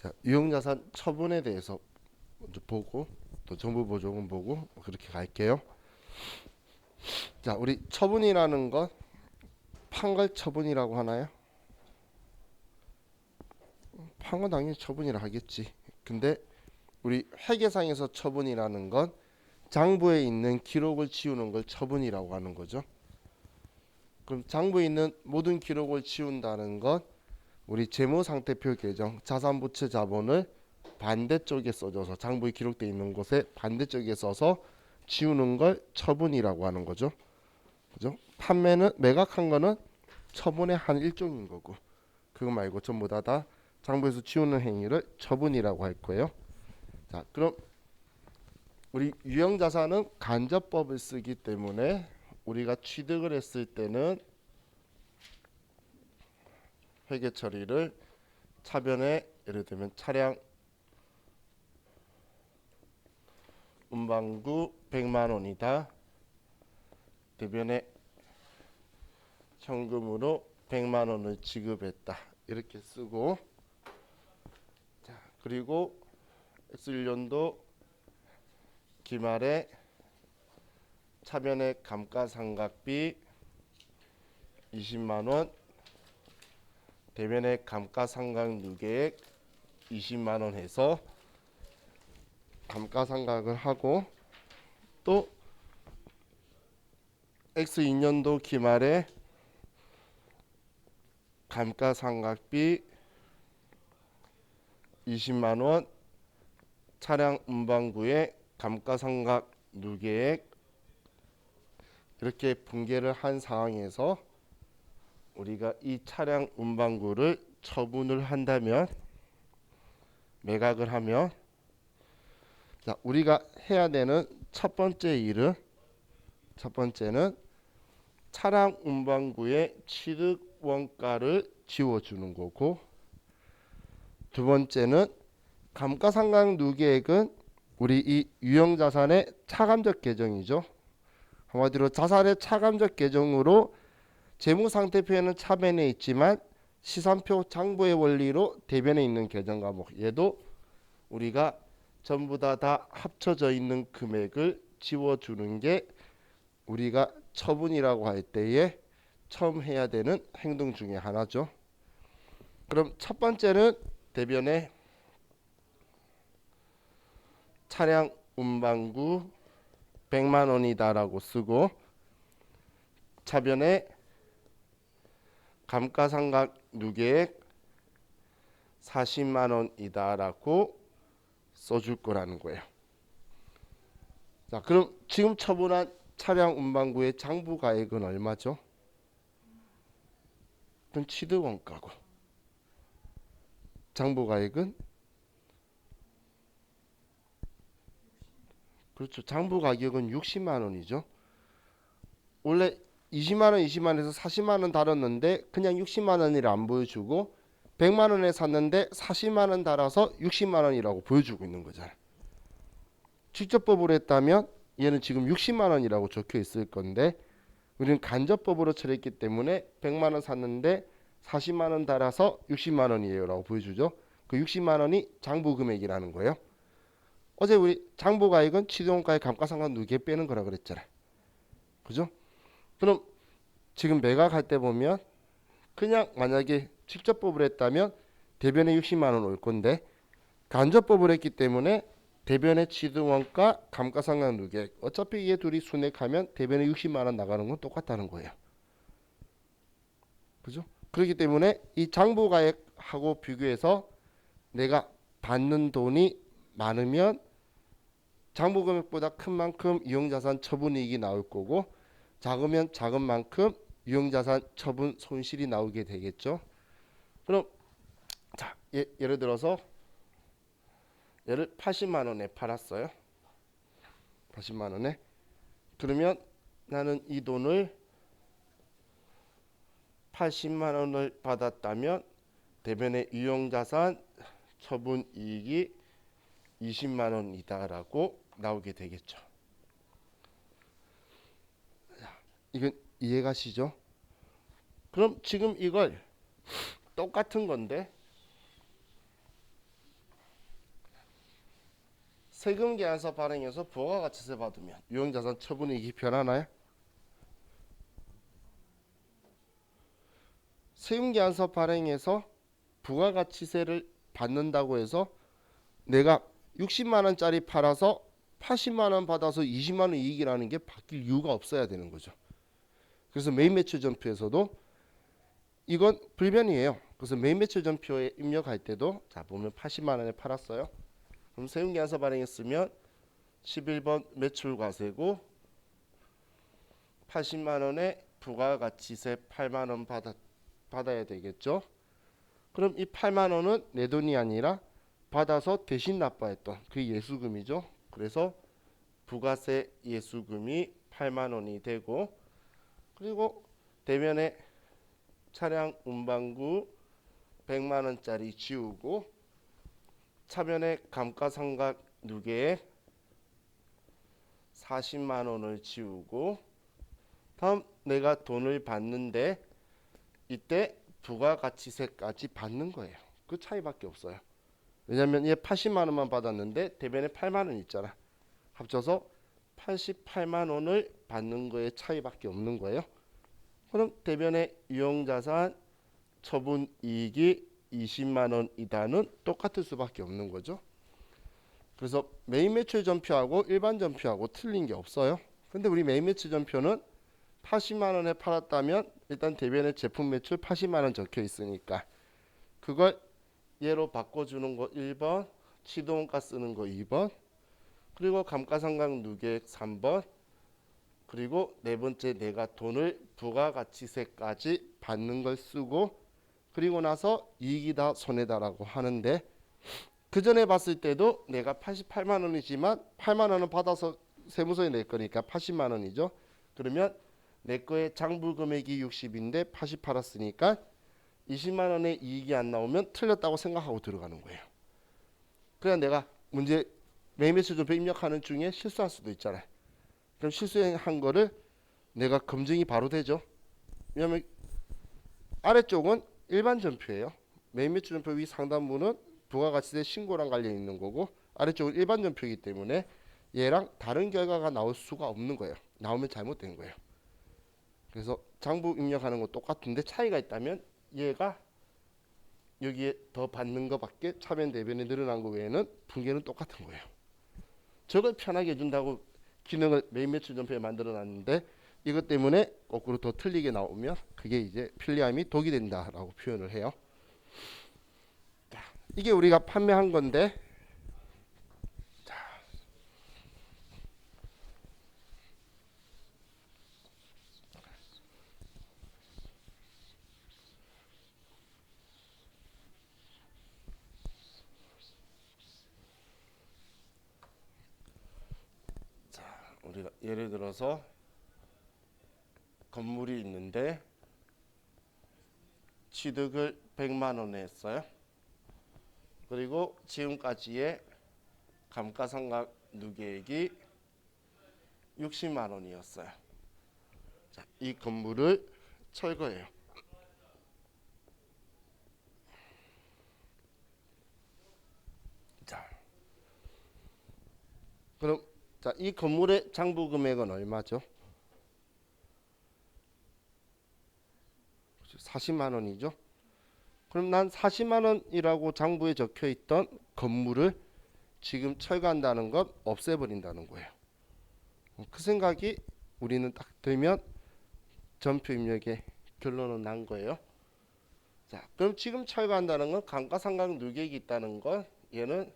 자, 유형자산 처분에 대해서 먼저 보고 또 정부보조금 보고 그렇게 갈게요. 자, 우리 처분이라는 건 판걸 처분이라고 하나요? 판 건 당연히 처분이라 하겠지. 근데 우리 회계상에서 처분이라는 건 장부에 있는 기록을 지우는 걸 처분이라고 하는 거죠. 그럼 장부에 있는 모든 기록을 지운다는 건 우리 재무상태표 계정 자산부채 자본을 반대쪽에 써줘서 장부에 기록되어 있는 곳에 반대쪽에 써서 지우는 걸 처분이라고 하는 거죠. 그죠? 판매는 매각한 거는 처분의 한 일종인 거고 그거 말고 전부 다 장부에서 지우는 행위를 처분이라고 할 거예요. 자, 그럼 우리 유형자산은 간접법을 쓰기 때문에 우리가 취득을 했을 때는 회계 처리를 차변에 예를 들면 차량 운반구 100만 원이다. 대변에 현금으로 100만 원을 지급했다. 이렇게 쓰고 자, 그리고 X1년도 기말에 차변의 감가상각비 20만 원, 대변의 감가상각 누계액 20만 원 해서 감가상각을 하고 또 X2년도 기말에 감가상각비 20만 원, 차량 운반구의 감가상각 누계액 이렇게 분계를 한 상황에서 우리가 이 차량 운반구를 처분을 한다면 매각을 하면 자, 우리가 해야 되는 첫 번째는 차량 운반구의 취득 원가를 지워주는 거고 두 번째는 감가상각 누계액은 우리 이 유형자산의 차감적 계정이죠. 한마디로 자산의 차감적 계정으로 재무상태표에는 차변에 있지만 시산표 장부의 원리로 대변에 있는 계정 과목 얘도 우리가 전부 다 합쳐져 있는 금액을 지워주는 게 우리가 처분이라고 할 때에 처음 해야 되는 행동 중에 하나죠. 그럼 첫 번째는 대변에 차량 운반구 100만 원이다라고 쓰고 차변에 감가상각 누계액 40만 원이다라고 써줄 거라는 거예요. 자, 그럼 지금 처분한 차량 운반구의 장부가액은 얼마죠? 그럼 취득원가고 장부가액은 그렇죠. 장부가격은 60만 원이죠. 원래 20만 원, 20만 원에서 40만 원 달았는데 그냥 60만 원이라 안 보여주고 100만 원에 샀는데 40만 원 달아서 60만 원이라고 보여주고 있는 거잖아요. 직접법으로 했다면 얘는 지금 60만 원이라고 적혀 있을 건데 우리는 간접법으로 처리했기 때문에 100만 원 샀는데 40만 원 달아서 60만 원이에요라고 보여주죠. 그 60만 원이 장부 금액이라는 거예요. 어제 우리 장부가액은 취득원가의 감가상각 누계 빼는 거라 그랬잖아요. 그죠? 그럼 지금 매각할 때 보면 그냥 만약에 직접법을 했다면 대변에 60만 원 올 건데 간접법을 했기 때문에 대변의 취득원가 감가상각 누계액 어차피 얘 둘이 순액하면 대변에 60만 원 나가는 건 똑같다는 거예요. 그죠? 그렇기 때문에 이 장부가액하고 비교해서 내가 받는 돈이 많으면 장부금액보다 큰 만큼 유형자산 처분이익이 나올 거고 작으면 작은 만큼 유형자산 처분 손실이 나오게 되겠죠. 그럼 자, 예를 들어서 얘를 80만 원에 팔았어요. 80만 원에. 그러면 나는 이 돈을 80만 원을 받았다면 대변의 유형자산 처분 이익이 20만 원이다라고 나오게 되겠죠. 이건 이해가시죠? 그럼 지금 이걸 똑같은 건데 세금 계산서 발행해서 부가가치세 받으면 유형자산 처분이익이 변하나요? 세금 계산서 발행해서 부가가치세를 받는다고 해서 내가 60만 원짜리 팔아서 80만 원 받아서 20만 원 이익이라는 게 바뀔 이유가 없어야 되는 거죠. 그래서 메인 매출 전표에서도 이건 불변이에요. 그래서 메인 매출 전표에 입력할 때도 자 보면 80만 원에 팔았어요. 그럼 세금 계산서 발행했으면 11번 매출과세고 80만 원에 부가가치세 8만 원 받아야 되겠죠. 그럼 이 8만 원은 내 돈이 아니라 받아서 대신 납부했던 그 예수금이죠. 그래서 부가세 예수금이 8만 원이 되고, 그리고 대면에 차량 운반구 100만 원짜리 지우고 차변에 감가상각 누계에 40만 원을 지우고, 다음 내가 돈을 받는데 이때 부가가치세까지 받는 거예요. 그 차이밖에 없어요. 왜냐면 얘 80만 원만 받았는데 대변에 8만 원 있잖아. 합쳐서 88만 원을 받는 거에 차이밖에 없는 거예요. 그럼 대변에 유형자산 처분이익이 20만 원이다는 똑같을 수밖에 없는 거죠. 그래서 메인 매출 전표하고 일반 전표하고 틀린 게 없어요. 근데 우리 메인 매출 전표는 80만 원에 팔았다면 일단 대변에 제품 매출 80만 원 적혀 있으니까 그걸 얘로 바꿔주는 거 1번, 취득원가 쓰는 거 2번, 그리고 감가상각 누계액 3번, 그리고 네 번째 내가 돈을 부가가치세까지 받는 걸 쓰고, 그리고 나서 이익이다 손해다라고 하는데, 그 전에 봤을 때도 내가 88만 원이지만 8만 원은 받아서 세무서에 낼 거니까 80만 원이죠. 그러면 내 거의 장부 금액이 60인데 80 팔았으니까 20만 원의 이익이 안 나오면 틀렸다고 생각하고 들어가는 거예요. 그냥 내가 문제 매매 수준표 입력하는 중에 실수할 수도 있잖아요. 그럼 실수한 거를 내가 검증이 바로 되죠. 왜냐면 아래쪽은 일반 전표예요. 매매 전표 위 상단부는 부가가치세 신고랑 관련 있는 거고, 아래쪽은 일반 전표이기 때문에 얘랑 다른 결과가 나올 수가 없는 거예요. 나오면 잘못된 거예요. 그래서 장부 입력하는 거 똑같은데 차이가 있다면 얘가 여기에 더 받는 것밖에 차변 대변이 늘어난 거 외에는 분계는 똑같은 거예요. 저걸 편하게 해준다고 기능을 메인 매출 전표에 만들어 놨는데 이것 때문에 거꾸로 더 틀리게 나오면 그게 이제 편리함이 독이 된다라고 표현을 해요. 자, 이게 우리가 판매한 건데, 우리가 예를 들어서 건물이 있는데 취득을 100만 원에 했어요. 그리고 지금까지의 감가상각 누계액이 60만 원이었어요. 자, 이 건물을 철거해요. 자, 그럼 자, 이 건물의 장부 금액은 얼마죠? 40만 원이죠. 그럼 난 40만 원이라고 장부에 적혀 있던 건물을 지금 철거한다는 건 없애버린다는 거예요. 그 생각이 우리는 딱 들면 전표 입력에 결론은 난 거예요. 자, 그럼 지금 철거한다는 건 감가상각 누계액이 있다는 건 얘는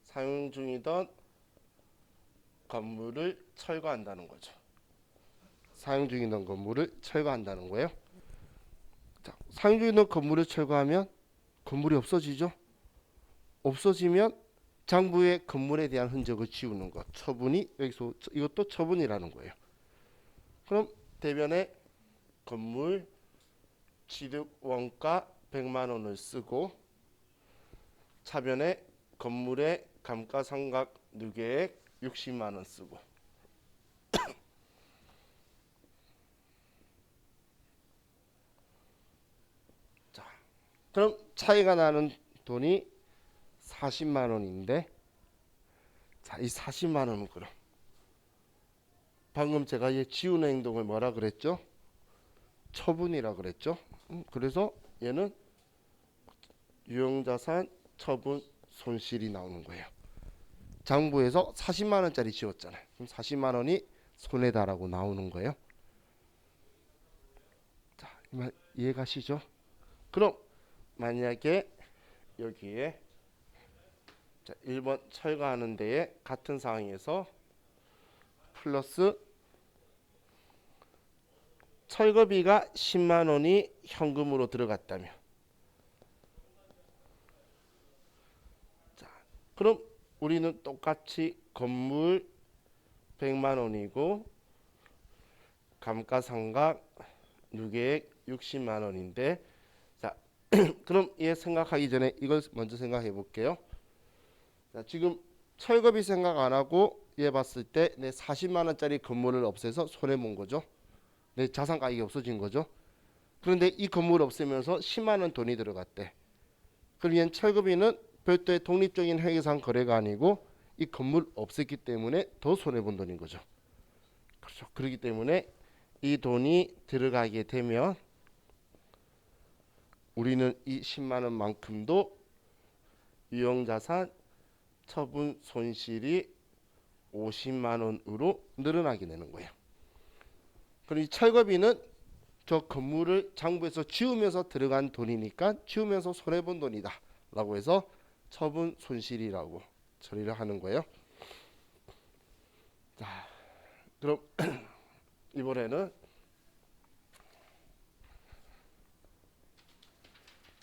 사용 중이던 건물을 철거한다는 거죠. 사용 중이던 건물을 철거한다는 거예요. 자, 사용 중이던 건물을 철거하면 건물이 없어지죠. 없어지면 장부에 건물에 대한 흔적을 지우는 것, 처분이 여기서 이것도 처분이라는 거예요. 그럼 대변에 건물 취득 원가 100만 원을 쓰고 차변에 건물의 감가상각 누계액 60만 원 쓰고 자, 그럼 차이가 나는 돈이 40만 원인데, 자, 이 40만 원은 그럼 방금 제가 얘 지우는 행동을 뭐라 그랬죠? 처분이라 그랬죠? 그래서 얘는 유형자산 처분 손실이 나오는 거예요. 장부에서 40만 원짜리 지웠잖아요. 그럼 40만 원이 손해다라고 나오는 거예요. 자, 이해가시죠? 그럼 만약에 여기에 자, 1번 철거하는 데에 같은 상황에서 플러스 철거비가 10만 원이 현금으로 들어갔다면, 자, 그럼 우리는 똑같이 건물 100만 원이고 감가상각 누계액 60만 원인데, 자, 그럼 얘 생각하기 전에 이걸 먼저 생각해 볼게요. 자, 지금 철거비 생각 안 하고 얘 봤을 때 내 40만 원짜리 건물을 없애서 손해 본 거죠. 내 자산 가격이 없어진 거죠. 그런데 이 건물 없애면서 10만 원 돈이 들어갔대. 그럼 얘는 철거비는 별도의 독립적인 회계상 거래가 아니고 이 건물 없앴기 때문에 더 손해 본 돈인 거죠. 그렇죠. 그렇기 때문에 이 돈이 들어가게 되면 우리는 이 10만 원만큼도 유형자산 처분 손실이 50만 원으로 늘어나게 되는 거예요. 그럼 이 철거비는 저 건물을 장부에서 지우면서 들어간 돈이니까 지우면서 손해본 돈이다 라고 해서 처분 손실이라고 처리를 하는 거예요. 자, 그럼 이번에는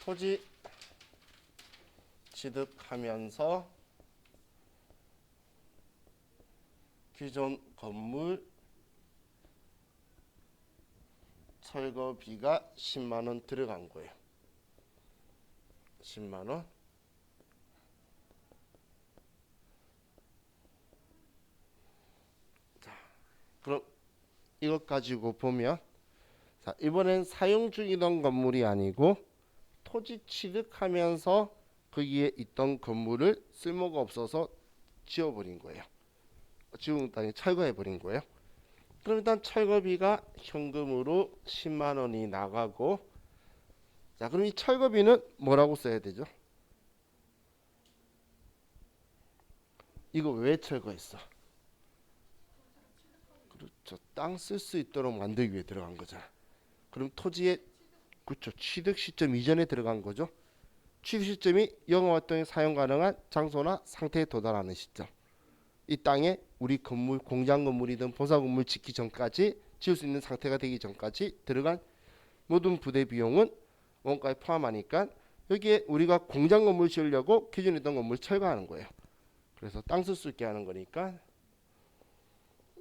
토지 취득하면서 기존 건물 철거비가 10만 원 들어간 거예요. 10만 원. 자, 그럼 이것 가지고 보면, 자, 이번엔 사용 중이던 건물이 아니고 토지 취득하면서 거기에 있던 건물을 쓸모가 없어서 지워버린 거예요. 지운 땅에 철거해버린 거예요. 그럼 일단 철거비가 현금으로 10만 원이 나가고, 자, 그럼 이 철거비는 뭐라고 써야 되죠? 이거 왜 철거했어? 그렇죠. 땅 쓸 수 있도록 만들기 위해 들어간 거잖아. 그럼 토지의, 그렇죠, 취득 시점 이전에 들어간 거죠. 취득 시점이 영업 활동에 사용 가능한 장소나 상태에 도달하는 시점. 이 땅에 우리 건물, 공장 건물이든 보사 건물 짓기 전까지, 지을 수 있는 상태가 되기 전까지 들어간 모든 부대 비용은 원가에 포함하니까 여기에 우리가 공장 건물 지으려고 기존에 있던 건물 철거하는 거예요. 그래서 땅 쓸 수 있게 하는 거니까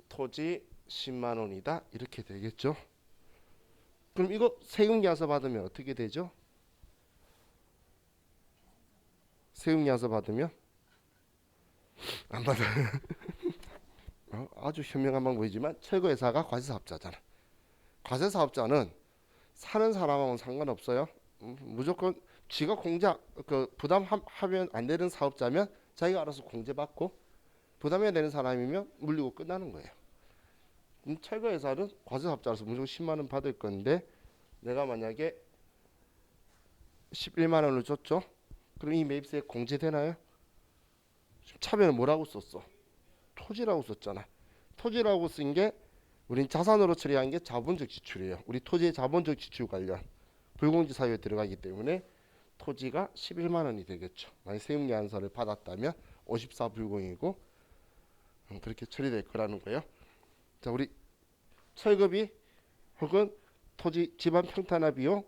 토지 10만 원이다 이렇게 되겠죠. 그럼 이거 세금계약서 받으면 어떻게 되죠? 세금계약서 받으면 안 받아요. 아주 현명한 방법이지만 철거회사가 과세사업자잖아. 과세사업자는 사는 사람하고는 상관없어요. 무조건 지가 공작 그 부담하면 안 되는 사업자면 자기가 알아서 공제받고, 부담해야 되는 사람이면 물리고 끝나는 거예요. 철거회사는 과세사업자라서 무조건 10만 원 받을 건데, 내가 만약에 11만 원을 줬죠. 그럼 이 매입세액 공제되나요? 차변을 뭐라고 썼어? 토지라고 썼잖아. 토지라고 쓴 게 우린 자산으로 처리한 게 자본적 지출이에요. 우리 토지의 자본적 지출 관련 불공지 사유에 들어가기 때문에 토지가 11만 원이 되겠죠. 만약 세금계산서를 받았다면 54 불공이고 그렇게 처리될 거라는 거예요. 자, 우리 철거비 혹은 토지 집안 평탄화 비용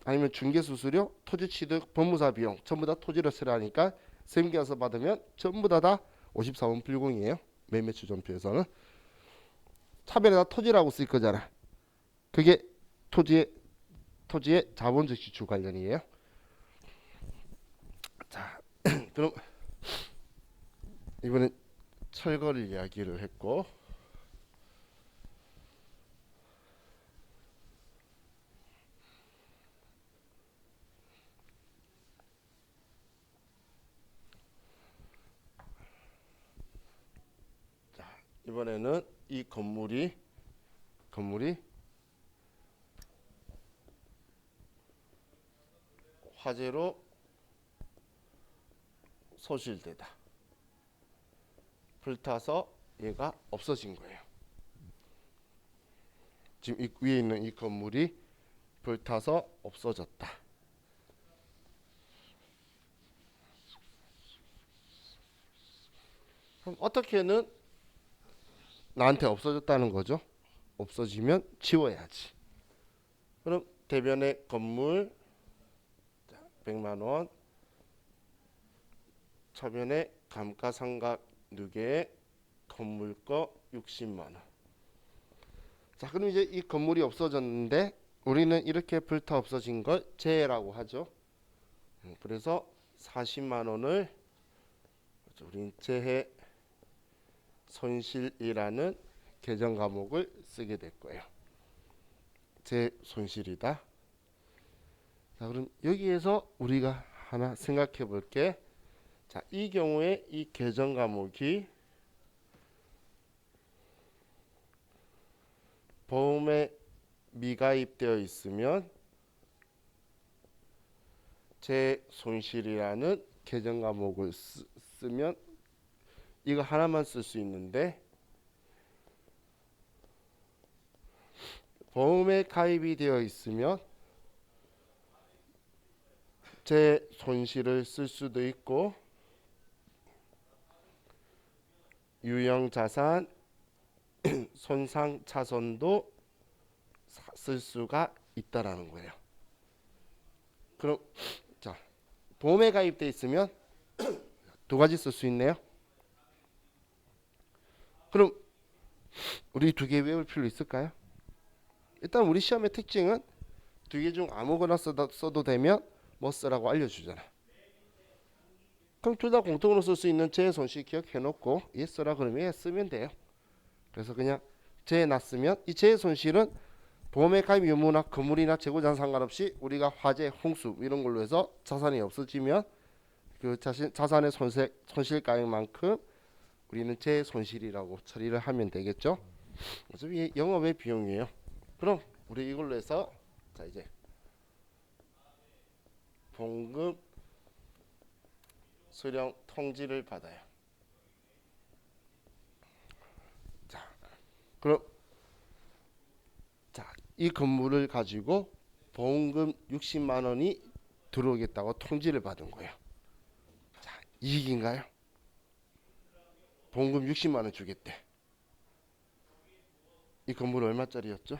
아니면 중개수수료, 토지 취득 법무사 비용 전부 다 토지로 처리하니까 세금계산서 받으면 전부 다 54원 불공이에요. 매매 추정표에서는 차별에다 토지라고 쓸 거잖아. 그게 토지의 자본적 지출 관련이에요. 자, 그럼 이번엔 철거를 이야기를 했고, 이번에는 이 건물이 화재로 소실되다. 불타서 얘가 없어진 거예요. 지금 이 위에 있는 이 건물이 불타서 없어졌다. 그럼 어떻게는 나한테 없어졌다는 거죠. 없어지면 지워야지. 그럼 대변의 건물 100만 원, 차변의 감가상각 누계 건물 거 60만 원. 자, 그럼 이제 이 건물이 없어졌는데 우리는 이렇게 불타 없어진 걸 재해라고 하죠. 그래서 40만 원을 우린 재해 손실이라는 계정 과목을 쓰게 될 거예요. 재 손실이다. 자, 그럼 여기에서 우리가 하나 생각해 볼게. 자, 이 경우에 이 계정 과목이 보험에 미가입되어 있으면 재 손실이라는 계정 과목을 쓰면 이거 하나만 쓸 수 있는데 보험에 가입이 되어 있으면 재 손실을 쓸 수도 있고 유형 자산 손상 차손도 쓸 수가 있다라는 거예요. 그럼 자, 보험에 가입돼 있으면 두 가지 쓸 수 있네요. 그럼 우리 두 개 외울 필요 있을까요? 일단 우리 시험의 특징은 두 개 중 아무거나 써도 되면 뭐 쓰라고 알려주잖아. 그럼 둘 다 공통으로 쓸 수 있는 재 손실 기억해 놓고 얘 쓰라 그러면 얘 쓰면 돼요. 그래서 그냥 재 놨으면 이 재 손실은 보험에 가입 유무나 건물이나 재고자산 상관없이 우리가 화재, 홍수 이런 걸로 해서 자산이 없어지면 그 자산의 손실가액만큼 우리는 재 손실이라고 처리를 하면 되겠죠. 어차피 영업의 비용이에요. 그럼 우리 이걸로 해서 자 이제 봉급 수령 통지를 받아요. 자, 그럼 자, 이 건물을 가지고 보험금 60만 원이 들어오겠다고 통지를 받은 거예요. 자, 이익인가요? 보험금 60만 원 주겠대. 이 건물 얼마짜리였죠?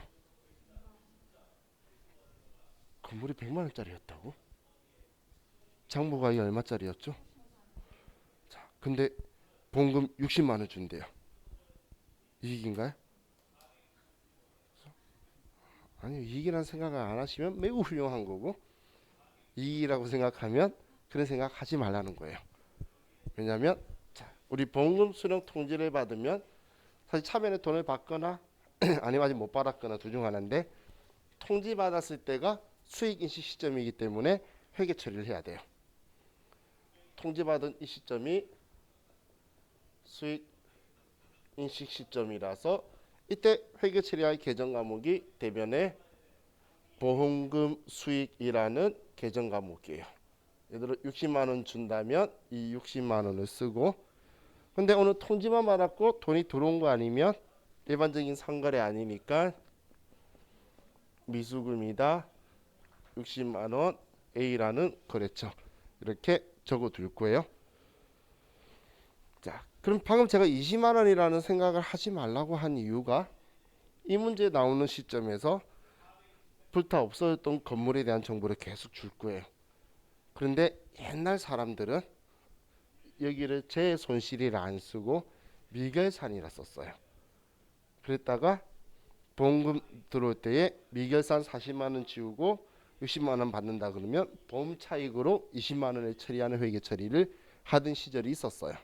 건물이 100만 원짜리였다고? 장부가액이 얼마짜리였죠? 자, 근데 보험금 60만 원 준대요. 이익인가요? 아니, 이익이라는 생각을 안 하시면 매우 훌륭한 거고 이익이라고 생각하면 그런 생각 하지 말라는 거예요. 왜냐하면 자, 우리 보험금 수령 통지를 받으면 사실 차변에 돈을 받거나 아니면 아직 못 받았거나 둘 중 하나인데 통지 받았을 때가 수익 인식 시점이기 때문에 회계 처리를 해야 돼요. 통지 받은 이 시점이 수익 인식 시점이라서 이때 회계 처리할 계정 과목이 대변에 보험금 수익이라는 계정 과목이에요. 예를 들어 60만 원 준다면 이 60만 원을 쓰고 근데 오늘 통지만 받았고 돈이 들어온 거 아니면 일반적인 상거래 아니니까 미수금이다 60만 원 A라는 거래처 이렇게 적어 둘 거예요. 자, 그럼 방금 제가 20만 원이라는 생각을 하지 말라고 한 이유가 이 문제 나오는 시점에서 불타 없어졌던 건물에 대한 정보를 계속 줄 거예요. 그런데 옛날 사람들은 여기를 재 손실이라 안 쓰고 미결산이라 썼어요. 그랬다가 보험금 들어올 때에 미결산 40만 원 지우고 60만 원 받는다 그러면 보험 차익으로 20만 원을 처리하는 회계 처리를 하던 시절이 있었어요.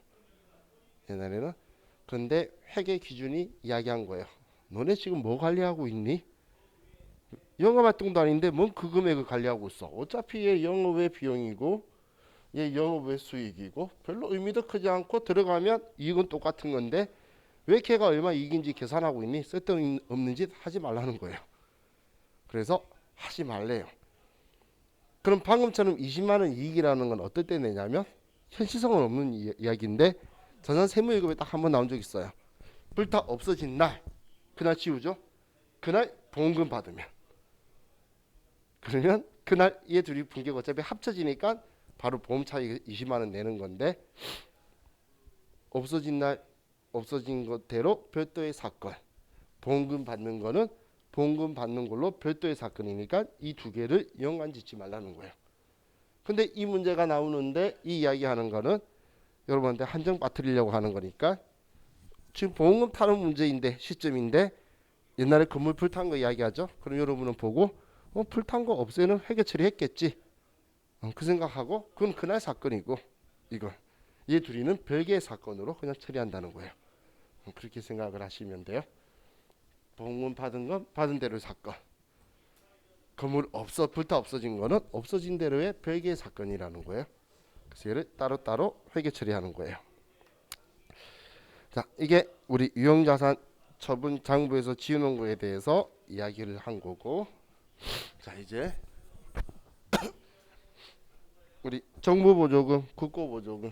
옛날에는. 그런데 회계 기준이 이야기한 거예요. 너네 지금 뭐 관리하고 있니? 영업활동도 아닌데 뭔 그 금액을 관리하고 있어. 어차피 얘 영업의 비용이고 얘 영업의 수익이고 별로 의미도 크지 않고 들어가면 이익은 똑같은 건데 왜 걔가 얼마 이익인지 계산하고 있니? 쓸데없는 짓 하지 말라는 거예요. 그래서 하지 말래요. 그럼 방금처럼 20만 원 이익이라는 건 어떨 때 내냐면 현실성은 없는 이야기인데 전산 세무일급에 딱 한 번 나온 적 있어요. 불타 없어진 날 그날 지우죠. 그날 보험금 받으면 그러면 그날 얘 둘이 분기가 어차피 합쳐지니까 바로 보험 차익 20만 원 내는 건데 없어진 날 없어진 것대로 별도의 사건 보험금 받는 거는 보험금 받는 걸로 별도의 사건이니까 이 두 개를 연관 짓지 말라는 거예요. 근데 이 문제가 나오는데 이 이야기하는 거는 여러분한테 한정 빠뜨리려고 하는 거니까 지금 보험금 타는 문제인데 시점인데 옛날에 건물 불탄 거 이야기하죠. 그럼 여러분은 보고 불탄 거 없애는 회계 처리했겠지. 그 생각하고 그건 그날 사건이고 이걸 얘 둘이는 별개의 사건으로 그냥 처리한다는 거예요. 그렇게 생각을 하시면 돼요. 보험금 받은 건 받은 대로의 사건. 건물 불타 없어진 거는 없어진 대로의 별개의 사건이라는 거예요. 그래서 얘를 따로따로 회계 처리하는 거예요. 자, 이게 우리 유형자산 처분 장부에서 지우는 거에 대해서 이야기를 한 거고, 자 이제 우리 정부보조금, 국고보조금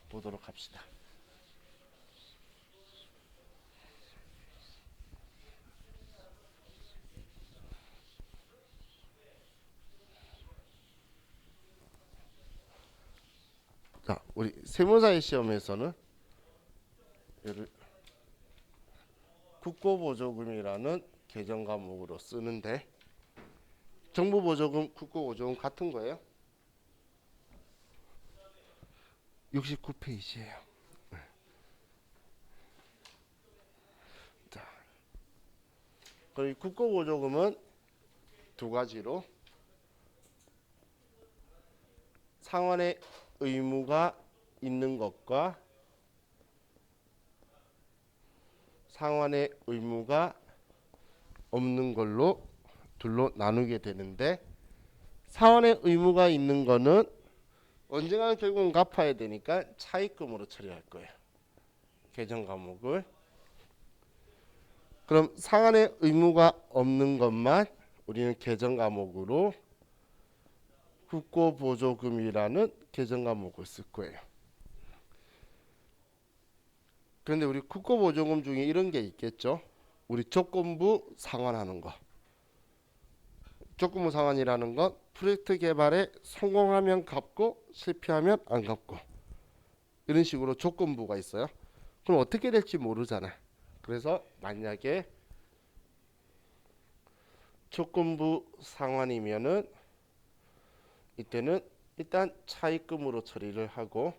보도록 합시다. 자, 우리 세무사의 시험에서는 얘를 국고보조금이라는 계정 과목으로 쓰는데 정부보조금, 국고보조금 같은 거예요. 69페이지예요. 자, 그리고 국고보조금은 두 가지로 상환의 의무가 있는 것과 상환의 의무가 없는 걸로 둘로 나누게 되는데 상환의 의무가 있는 거는 언젠가는 결국은 갚아야 되니까 차입금으로 처리할 거예요. 계정 과목을. 그럼 상환의 의무가 없는 것만 우리는 계정 과목으로 국고보조금이라는 계정 과목을 쓸 거예요. 그런데 우리 국고보조금 중에 이런 게 있겠죠. 우리 조건부 상환하는 거. 조건부 상환이라는 건 프로젝트 개발에 성공하면 갚고 실패하면 안 갚고 이런 식으로 조건부가 있어요. 그럼 어떻게 될지 모르잖아요. 그래서 만약에 조건부 상환이면은 이때는 일단 차입금으로 처리하고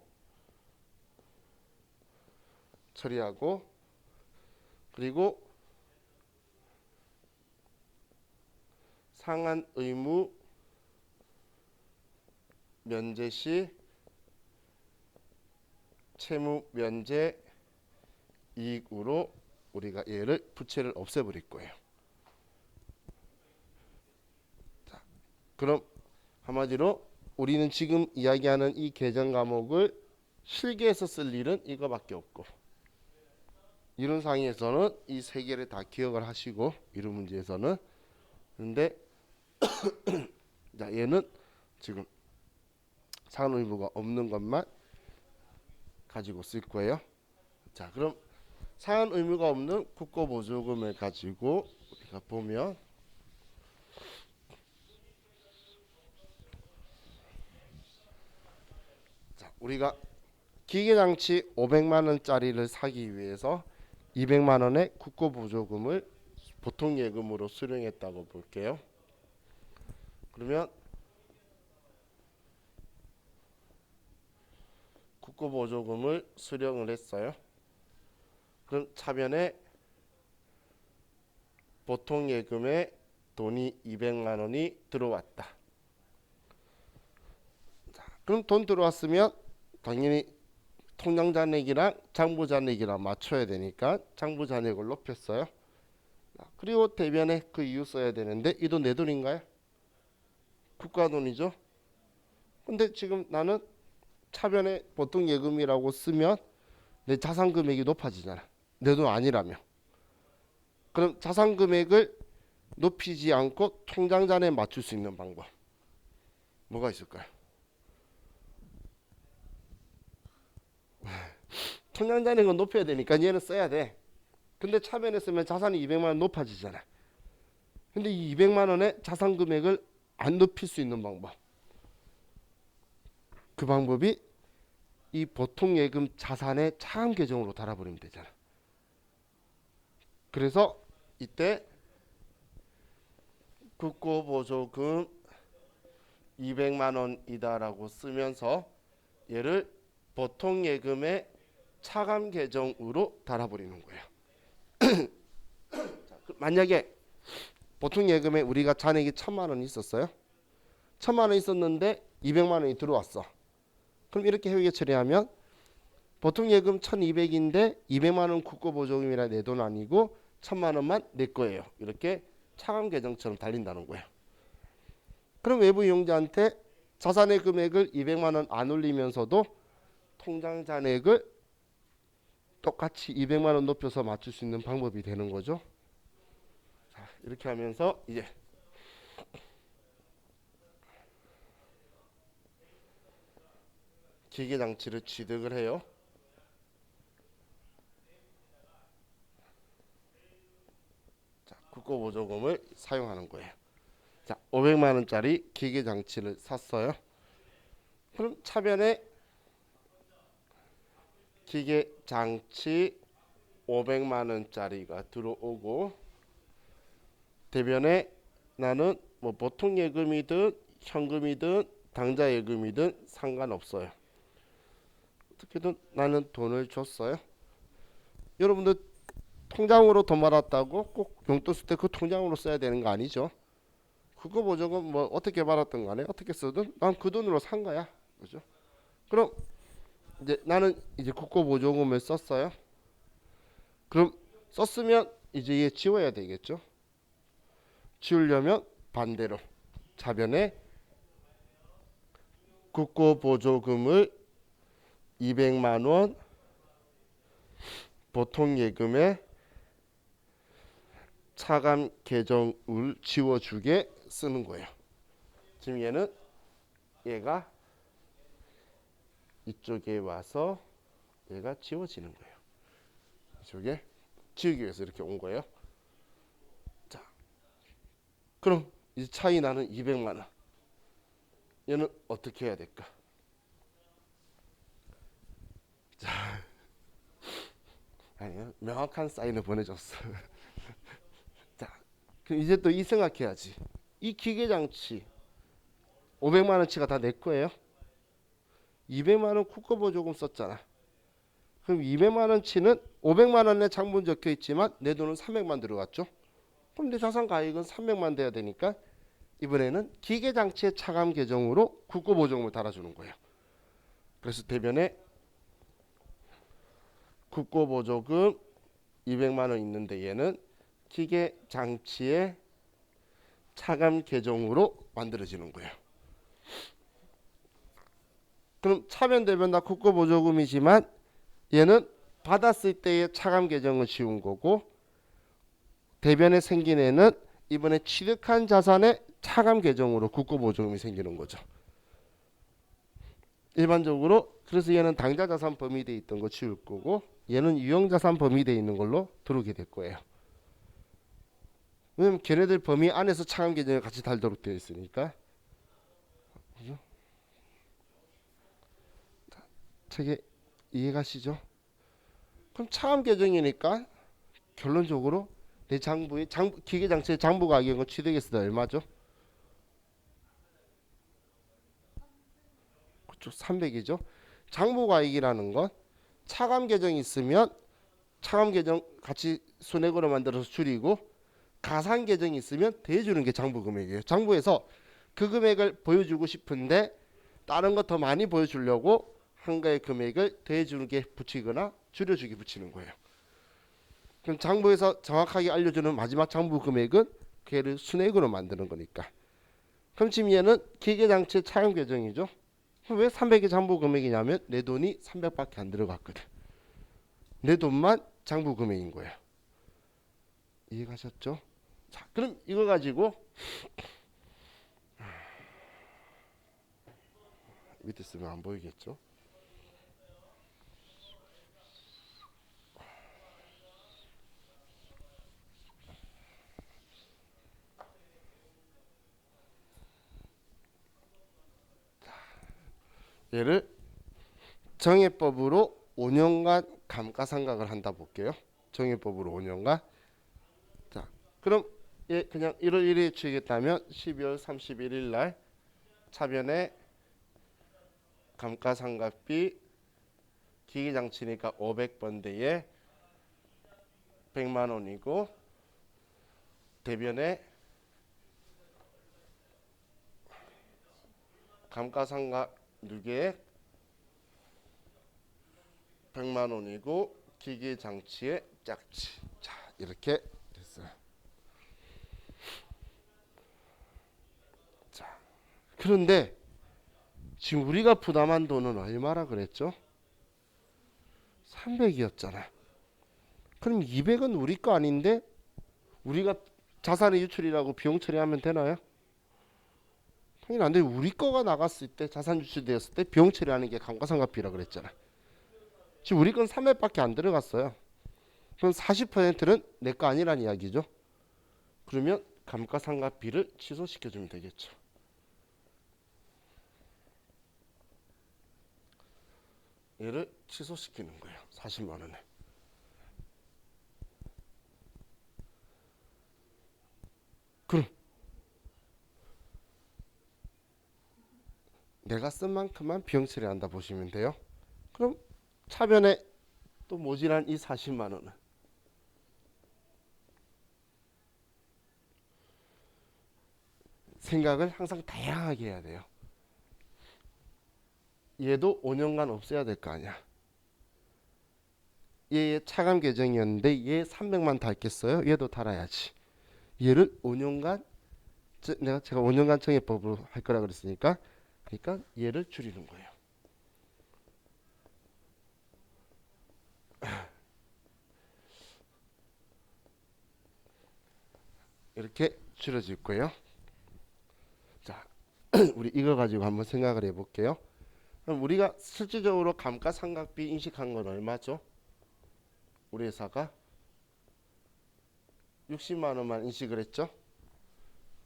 그리고 상환 의무 면제 시 채무 면제 이익으로 우리가 얘를 부채를 없애버릴 거예요. 자, 그럼 한마디로 우리는 지금 이야기하는 이 계정 과목을 실기에서 쓸 일은 이거밖에 없고 이론 상에서는 이 세 개를 다 기억을 하시고 이론 문제에서는 근데 자 얘는 지금 상환 의무가 없는 것만 가지고 쓸 거예요. 자 그럼 상환 의무가 없는 국고보조금을 가지고 우리가 보면 자 우리가 기계장치 500만 원짜리를 사기 위해서 200만 원의 국고보조금을 보통 예금으로 수령했다고 볼게요. 그러면 국고보조금을 수령을 했어요. 그럼 차변에 보통 예금에 돈이 200만 원이 들어왔다. 자, 그럼 돈 들어왔으면 당연히 통장 잔액이랑 장부 잔액이랑 맞춰야 되니까 장부 잔액을 높였어요. 그리고 대변에 그 이유 써야 되는데 이 돈 내 돈인가요? 국가 돈이죠. 근데 지금 나는 차변에 보통 예금이라고 쓰면 내 자산 금액이 높아지잖아. 내 돈 아니라며. 그럼 자산 금액을 높이지 않고 통장 잔액에 맞출 수 있는 방법 뭐가 있을까요? 통장 잔액은 높여야 되니까 얘는 써야 돼. 근데 차변에 쓰면 자산이 200만 원 높아지잖아. 근데 이 200만 원의 자산 금액을 안 높일 수 있는 방법. 그 방법이 이 보통 예금 자산의 차감 계정으로 달아버리면 되잖아. 그래서 이때 국고보조금 200만 원이다라고 쓰면서 얘를 보통 예금의 차감 계정으로 달아버리는 거예요. 만약에 보통 예금에 우리가 잔액이 1000만 원 있었어요. 1000만 원 있었는데 200만 원이 들어왔어. 그럼 이렇게 회계 처리하면 보통 예금 1200인데 200만 원 국고보조금이라 내 돈 아니고 1000만 원만 내 거예요. 이렇게 차감 계정처럼 달린다는 거예요. 그럼 외부 이용자한테 자산의 금액을 200만 원 안 올리면서도 통장 잔액을 똑같이 200만 원 높여서 맞출 수 있는 방법이 되는 거죠. 자, 이렇게 하면서 이제 기계장치를 취득을 해요. 자, 국고보조금을 사용하는 거예요. 자, 500만 원짜리 기계장치를 샀어요. 그럼 차변에 기계장치 500만 원짜리가 들어오고 대변에 나는 뭐 보통 예금이든 현금이든 당좌 예금이든 상관없어요. 어떻게든 나는 돈을 줬어요. 여러분들 통장으로 돈 받았다고 꼭 용돈 쓸 때 그 통장으로 써야 되는 거 아니죠? 그거 보조금 뭐 어떻게 받았던 간에 어떻게 쓰든 난 그 돈으로 산 거야. 그죠? 그럼 이제 나는 이제 국고보조금을 썼어요. 그럼 썼으면 이제 얘 지워야 되겠죠? 지우려면 반대로 차변에 국고보조금을 200만 원 보통 예금에 차감 계정을 지워주게 쓰는 거예요. 지금 얘가 이쪽에 와서 얘가 지워지는 거예요. 이쪽에 지우기 위해서 이렇게 온 거예요. 자, 그럼 이제 차이 나는 200만 원. 얘는 어떻게 해야 될까? 자, 아니요, 명확한 사인을 보내줬어. 자, 그럼 이제 또 이 생각해야지. 이 기계장치 500만 원치가 다 내 거예요. 200만 원 국고보조금 썼잖아. 그럼 200만 원치는 500만 원에 장부 적혀 있지만 내 돈은 300만 들어갔죠. 그럼 내 자산 가액은 300만 돼야 되니까 이번에는 기계장치의 차감 계정으로 국고보조금을 달아주는 거예요. 그래서 대변에 국고보조금 200만 원 있는데 얘는 기계장치의 차감 계정으로 만들어지는 거예요. 그럼 차변 대변 다 국고보조금이지만 얘는 받았을 때의 차감 계정을 지운 거고 대변에 생긴 애는 이번에 취득한 자산의 차감 계정으로 국고보조금이 생기는 거죠. 일반적으로 그래서 얘는 당좌자산 범위되어 있던 거 지울 거고 얘는 유형자산 범위되어 있는 걸로 들어오게 될 거예요. 왜냐면 걔네들 범위 안에서 차감 계정이 같이 달도록 되어 있으니까. 그죠? 책에 이해가시죠? 그럼 차감 계정이니까 결론적으로 내 장부의 기계장치의 장부 가격은 취득했을 때 얼마죠? 그렇죠. 300이죠. 장부 가액이라는 건 차감 계정이 있으면 차감 계정 같이 손해고로 만들어서 줄이고 가산 계정이 있으면 더해주는 게 장부 금액이에요. 장부에서 그 금액을 보여주고 싶은데 다른 거 더 많이 보여주려고 한가의 금액을 더해주는 게 붙이거나 줄여주기 붙이는 거예요. 그럼 장부에서 정확하게 알려주는 마지막 장부 금액은 걔를 순액으로 만드는 거니까. 그럼 지금 얘는 기계장치 차감 계정이죠. 왜 300의 장부 금액이냐면 내 돈이 300밖에 안 들어갔거든. 내 돈만 장부 금액인 거예요. 이해가셨죠? 자, 그럼 이거 가지고 밑에 쓰면 안 보이겠죠? 얘를 정해법으로 5년간 감가상각을 한다 볼게요. 정해법으로 5년간. 자, 그럼 얘 그냥 1월 1일에 취하겠다면 12월 31일 날 차변에 감가상각비 기기장치니까 500번대에 100만 원이고 대변에 감가상각 누계액 100만 원이고 기기장치의 짝지. 자, 이렇게 됐어요. 자, 그런데 지금 우리가 부담한 돈은 얼마라 그랬죠? 300이었잖아. 그럼 200은 우리 거 아닌데 우리가 자산의 유출이라고 비용 처리하면 되나요? 당연히 안 돼요. 우리 거가 나갔을 때 자산 유출되었을 때 비용 처리하는 게 감가상각비라 그랬잖아. 지금 우리 건 300밖에 안 들어갔어요. 그럼 40%는 내 거 아니란 이야기죠. 그러면 감가상각비를 취소시켜주면 되겠죠. 얘를 취소시키는 거예요. 40만 원에. 그럼 내가 쓴 만큼만 비용 처리한다 보시면 돼요. 그럼 차변에 또 모자란 이 40만 원은 생각을 항상 다양하게 해야 돼요. 얘도 5년간 없애야 될 거 아니야. 얘의 차감 계정이었는데 얘 300만 달겠어요? 얘도 달아야지. 얘를 5년간 제가 5년간 정해법으로 할 거라 그랬으니까 그러니까 얘를 줄이는 거예요. 이렇게 줄여질 거예요. 자, 우리 이거 가지고 한번 생각을 해볼게요. 그럼 우리가 실질적으로 감가상각비 인식한 건 얼마죠? 우리 회사가 60만 원만 인식을 했죠.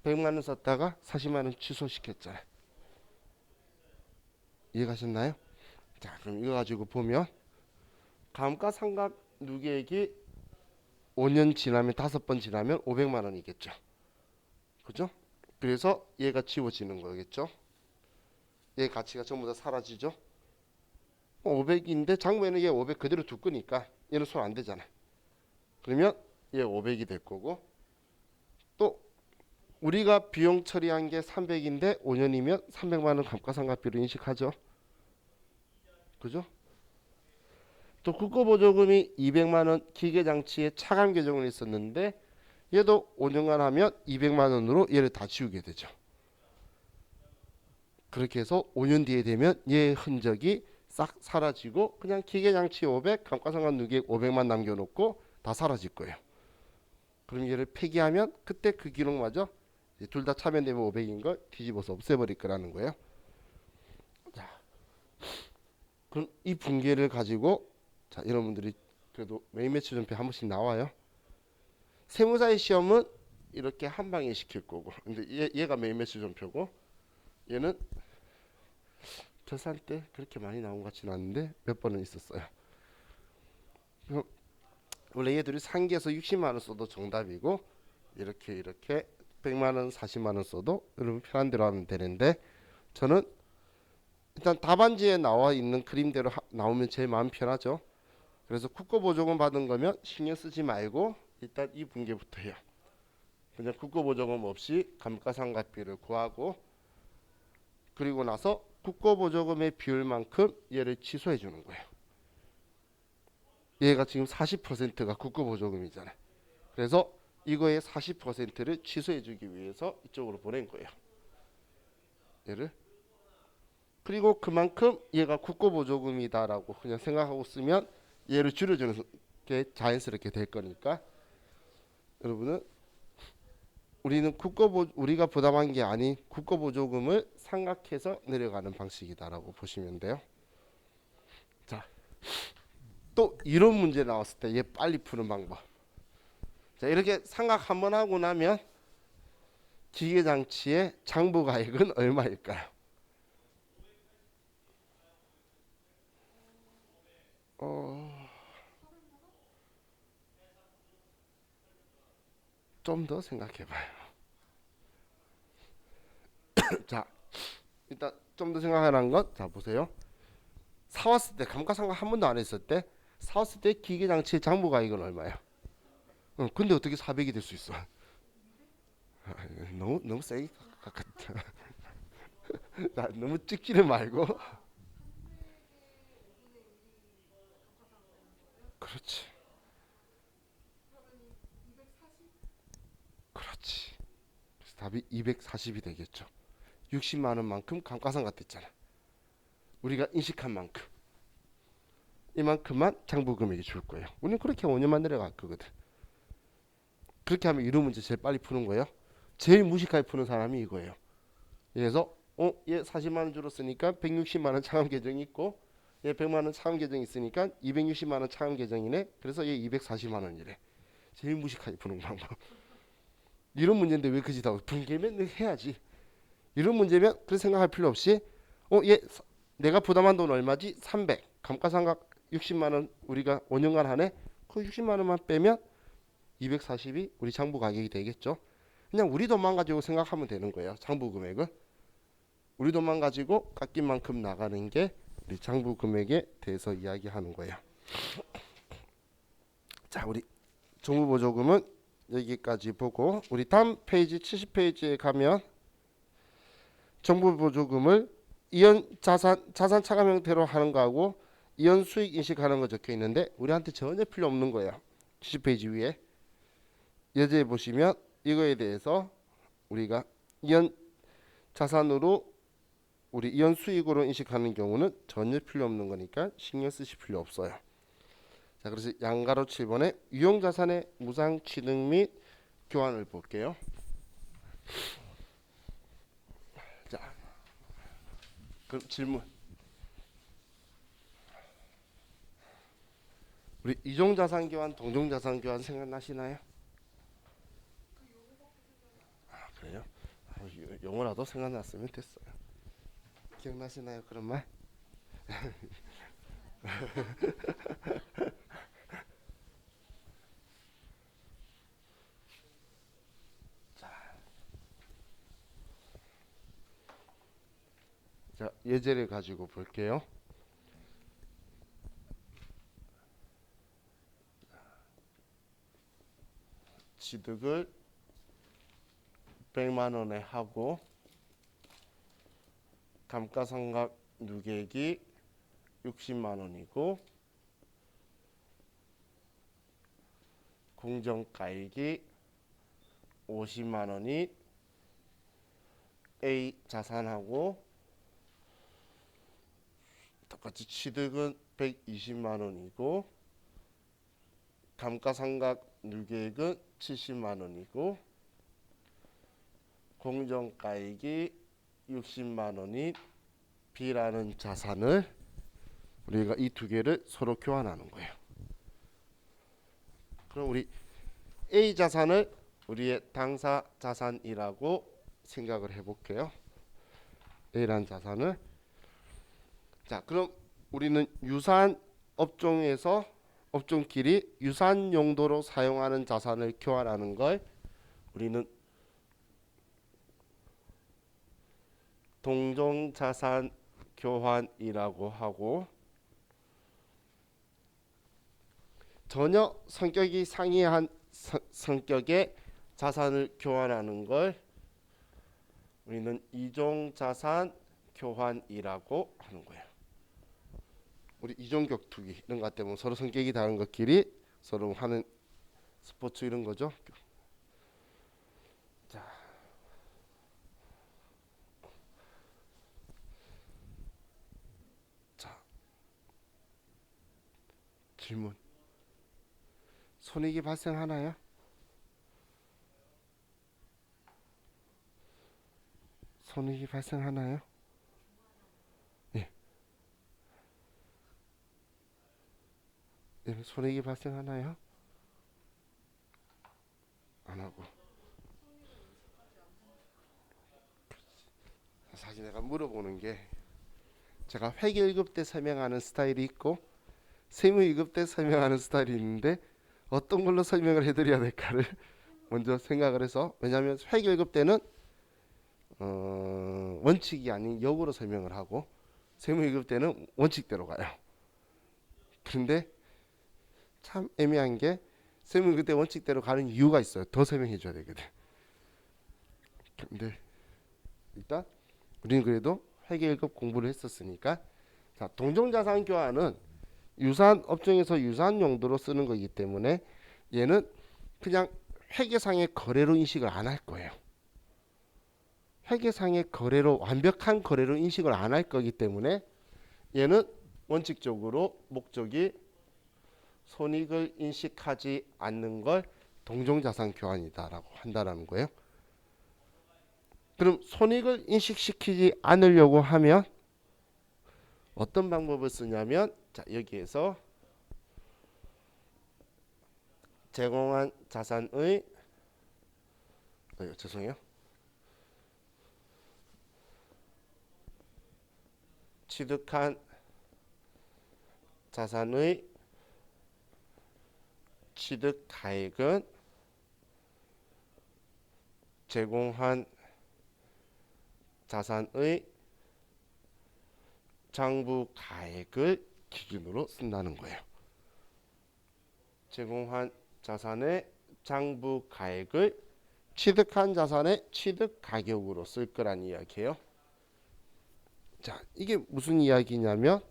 100만 원 썼다가 40만 원 취소시켰잖아요. 이해가셨나요? 자, 그럼 이거 가지고 보면 감가상각 누계액이 5년 지나면 5번 지나면 500만 원이겠죠. 그죠? 그래서 얘가 지워지는 거겠죠. 얘 가치가 전부 다 사라지죠. 500인데 장부에는 얘 500 그대로 둘 거니까 얘는 손 안 대잖아. 그러면 얘 500이 될 거고 또 우리가 비용 처리한 게 300인데 5년이면 300만 원 감가상각비로 인식하죠. 그죠? 또 국고보조금이 200만 원 기계장치에 차감 계정을 있었는데 얘도 5년간 하면 200만 원으로 얘를 다 지우게 되죠. 그렇게 해서 5년 뒤에 되면 얘의 흔적이 싹 사라지고 그냥 기계장치 500, 감가상각 누계액 500만 남겨놓고 다 사라질 거예요. 그럼 얘를 폐기하면 그때 그 기록마저 둘 다 차변되면 500인 걸 뒤집어서 없애버릴 거라는 거예요. 자, 그럼 이 분계를 가지고 자, 여러분들이 그래도 매일매출 전표 한 번씩 나와요. 세무사의 시험은 이렇게 한 방에 시킬 거고, 근데 얘가 매일매출 전표고, 얘는 저산 때 그렇게 많이 나온 것 같지는 않은데 몇 번은 있었어요. 그럼 원래 얘들이 상기해서 60만 원 써도 정답이고 이렇게 100만 원, 40만 원 써도 여러분 편한 대로 하면 되는데 저는 일단 답안지에 나와 있는 그림대로 나오면 제일 마음 편하죠. 그래서 국고보조금 받은 거면 신경 쓰지 말고 일단 이 분계부터 해요. 그냥 국고보조금 없이 감가상각비를 구하고 그리고 나서 국고보조금의 비율만큼 얘를 취소해 주는 거예요. 얘가 지금 40%가 국고보조금이잖아요. 그래서 이거의 40%를 취소해 주기 위해서 이쪽으로 보낸 거예요. 얘를. 그리고 그만큼 얘가 국고보조금이다라고 그냥 생각하고 쓰면 얘를 줄여주는 게 자연스럽게 될 거니까 여러분은 우리가 부담한 게 아닌 국고보조금을 생각해서 내려가는 방식이다라고 보시면 돼요. 자, 또 이런 문제 나왔을 때 얘 빨리 푸는 방법. 자, 이렇게 생각 한번 하고 나면 기계장치의 장부가액은 얼마일까요? 좀 더 생각해봐요. 자, 일단 좀 더 생각하라는 것. 자, 보세요. 사왔을 때 감가상각 한 번도 안 했을 때 사왔을 때 기계장치의 장부가액은 얼마예요? 근데 어떻게 400이 될 수 있어? 너무 세게 깎았다. 자, 너무 찍지를 말고. 그렇지, 그렇지. 그래서 답이 240이 되겠죠. 60만 원만큼 감가상각 됐잖아. 우리가 인식한 만큼 이만큼만 장부 금액이 줄 거예요. 우리는 그렇게 5년만 내려갈 거거든. 그렇게 하면 이런 문제 제일 빨리 푸는 거예요. 제일 무식하게 푸는 사람이 이거예요. 그래서 얘 40만 원 줄었으니까 160만 원 차감 계정이 있고 얘 100만 원 차감 계정이 있으니까 260만 원 차감 계정이네. 그래서 얘 240만 원이래. 제일 무식하게 푸는 방법. 이런 문제인데 왜 그지 다 분개면 해야지. 이런 문제면 그렇게 생각할 필요 없이 얘 내가 부담한 돈 얼마지? 300. 감가상각 60만 원 우리가 5년간 하네. 그 60만 원만 빼면 240이 우리 장부 가격이 되겠죠. 그냥 우리 돈만 가지고 생각하면 되는 거예요. 장부 금액은 우리 돈만 가지고 깎인 만큼 나가는 게 우리 장부 금액에 대해서 이야기하는 거예요. 자, 우리 정부보조금은 여기까지 보고 우리 다음 페이지 70페이지에 가면 정부보조금을 이연 자산 차감 형태로 하는 거하고 이연 수익 인식하는 거 적혀 있는데 우리한테 전혀 필요 없는 거예요. 70페이지 위에 예제에 보시면 이거에 대해서 우리가 이연 자산으로 우리 이연 수익으로 인식하는 경우는 전혀 필요 없는 거니까 신경 쓰실 필요 없어요. 자, 그래서 양가로 7번에 유용자산의 무상 취득 및 교환을 볼게요. 자, 그럼 질문. 우리 이종자산 교환, 동종자산 교환 생각나시나요? 그래요? 영어라도 생각났으면 됐어요. 기억나시나요? 그런 말? 자, 예제를 가지고 볼게요. 취득을 100만 원에 하고 감가상각 누계액이 60만 원이고 공정가액이 50만 원이 A 자산하고 똑같이 취득은 120만 원이고 감가상각 누계액은 70만 원이고 공정가액이 60만 원인 B라는 자산을 우리가 이 두 개를 서로 교환하는 거예요. 그럼 우리 A 자산을 우리의 당사 자산이라고 생각을 해볼게요. A라는 자산을. 자, 그럼 우리는 유사한 업종에서 업종끼리 유사한 용도로 사용하는 자산을 교환하는 걸 우리는 동종자산 교환이라고 하고 전혀 성격이 상이한 성격의 자산을 교환하는 걸 우리는 이종자산 교환이라고 하는 거예요. 우리 이종격투기 이런 것 때문에 서로 성격이 다른 것끼리 서로 하는 스포츠 이런 거죠. 자, 질문. 손익이 발생하나요? 손익이 발생하나요? 예. 예, 손익이 발생하나요? 안 하고. 사실 내가 물어보는 게 제가 회계 1급 때 설명하는 스타일이 있고 세무 2급 때 설명하는 스타일이 있는데 어떤 걸로 설명을 해드려야 될까를 먼저 생각을 해서 왜냐하면 회계 1급 때는 원칙이 아닌 역으로 설명을 하고 세무 2급 때는 원칙대로 가요. 그런데 참 애매한 게 세무 2급 때 원칙대로 가는 이유가 있어요. 더 설명해 줘야 되거든. 근데 일단 우리는 그래도 회계 1급 공부를 했었으니까 자, 동종자산 교환은 유사한 업종에서 유사한 용도로 쓰는 거기 때문에 얘는 그냥 회계상의 거래로 인식을 안 할 거예요. 회계상의 거래로 완벽한 거래로 인식을 안 할 거기 때문에 얘는 원칙적으로 목적이 손익을 인식하지 않는 걸 동종자산 교환이다라고 한다라는 거예요. 그럼 손익을 인식시키지 않으려고 하면 어떤 방법을 쓰냐면 자, 여기에서 제공한 자산의 죄송해요. 취득한 자산의 취득가액은 제공한 자산의 장부가액을 기준으로 쓴다는 거예요. 제공한 자산의 장부가액을 취득한 자산의 취득가격으로 쓸 거란 이야기예요. 자, 이게 무슨 이야기냐면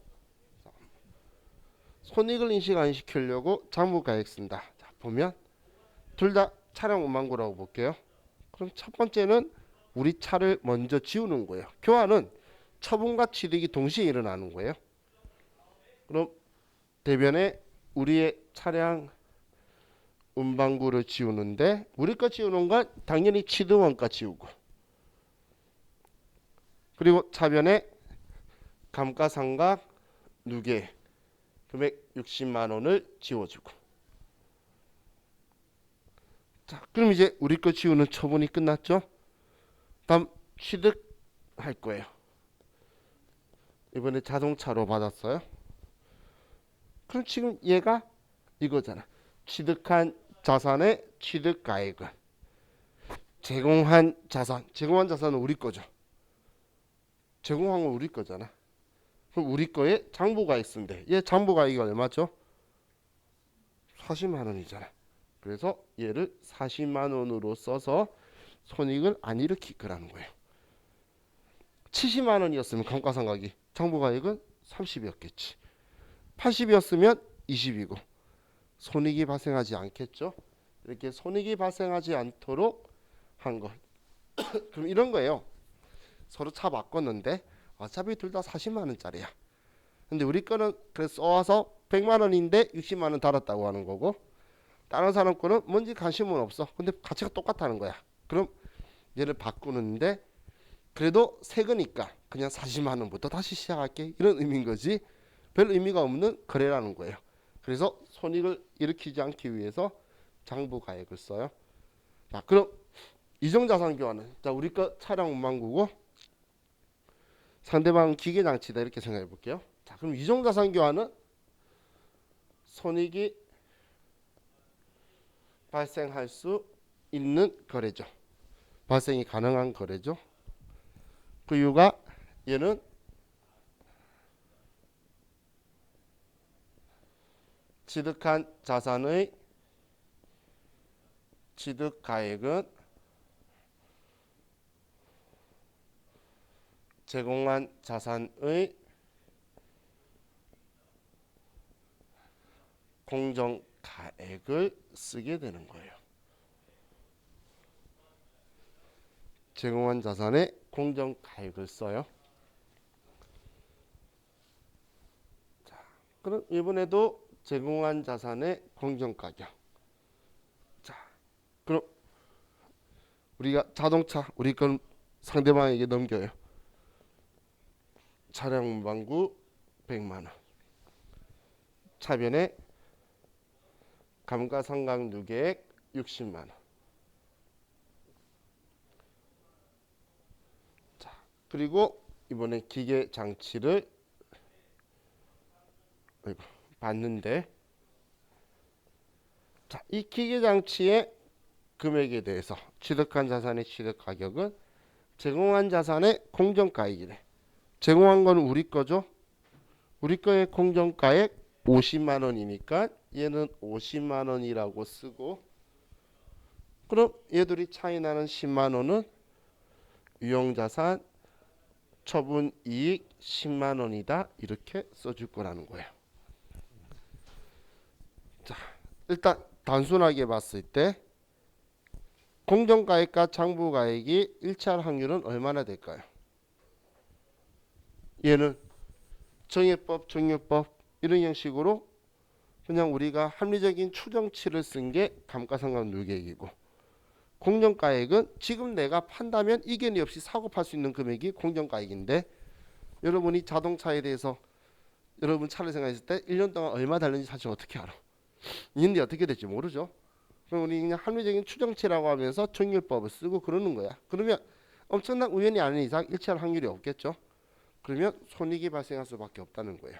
손익을 인식 안 시키려고 장부가액 쓴다. 자, 보면 둘 다 차량 운반구라고 볼게요. 그럼 첫 번째는 우리 차를 먼저 지우는 거예요. 교환은 처분과 취득이 동시에 일어나는 거예요. 그럼 대변에 우리의 차량 운반구를 지우는데 우리 거 지우는 건 당연히 취득원가 지우고 그리고 차변에 감가상각 누계 금액 60만 원을 지워주고 자 그럼 이제 우리 거 지우는 처분이 끝났죠. 다음 취득할 거예요. 이번에 자동차로 받았어요. 그럼 지금 얘가 이거잖아. 취득한 자산의 취득가액은 제공한 자산은 우리 거죠. 제공한 건 우리 거잖아. 그럼 우리 거에 장부가액 쓴대. 얘 장부가액이 얼마죠? 40만 원이잖아. 그래서 얘를 40만 원으로 써서 손익을 안 일으킬 거라는 거예요. 70만 원이었으면 감가상각이 장부가액은 30이었겠지. 80이었으면 20이고 손익이 발생하지 않겠죠. 이렇게 손익이 발생하지 않도록 한 것. 그럼 이런 거예요. 서로 차 바꿨는데 어차피 둘 다 40만 원짜리야. 근데 우리 거는 그래서 써와서 100만 원인데 60만 원 달았다고 하는 거고 다른 사람 거는 뭔지 관심은 없어. 근데 가치가 똑같다는 거야. 그럼 얘를 바꾸는데 그래도 새 거니까 그냥 40만 원부터 다시 시작할게 이런 의미인 거지 별 의미가 없는 거래라는 거예요. 그래서 손익을 일으키지 않기 위해서 장부가액을 써요. 자 그럼 이종자산 교환은 자 우리 거 차량 운반구고 상대방은 기계장치다 이렇게 생각해 볼게요. 자 그럼 이종자산 교환은 손익이 발생할 수 있는 거래죠. 발생이 가능한 거래죠. 그 이유가 얘는 취득한 자산의 취득가액은 제공한 자산의 공정가액을 쓰게 되는 거예요. 제공한 자산의 공정가액을 써요. 자, 그럼 이번에도 제공한 자산의 공정가격. 그럼 우리가 자동차 우리 건 상대방에게 넘겨요. 차량 운반구 100만 원. 차변에 감가상각 누계액 60만 원. 자, 그리고 이번에 기계 장치를 봤는데, 자, 이 기계 장치의 금액에 대해서 취득한 자산의 취득 가격은 제공한 자산의 공정가액이래. 제공한 건 우리 거죠. 우리 거의 공정가액 50만 원이니까 얘는 50만 원이라고 쓰고, 그럼 얘들이 차이 나는 10만 원은 유용자산 처분이익 10만 원이다 이렇게 써줄 거라는 거예요. 자, 일단 단순하게 봤을 때 공정가액과 장부가액이 일치할 확률은 얼마나 될까요? 얘는 정예법, 정률법 이런 형식으로 그냥 우리가 합리적인 추정치를 쓴 게 감가상각 누계액이고, 공정가액은 지금 내가 판다면 이견이 없이 사고 팔 수 있는 금액이 공정가액인데, 여러분이 자동차에 대해서 여러분 차를 생각했을 때 1년 동안 얼마 달는지 사실 어떻게 알아? 있는데 어떻게 될지 모르죠. 그럼 우리 그냥 합리적인 추정치라고 하면서 정률법을 쓰고 그러는 거야. 그러면 엄청난 우연이 아닌 이상 일치할 확률이 없겠죠. 그러면 손익이 발생할 수밖에 없다는 거예요.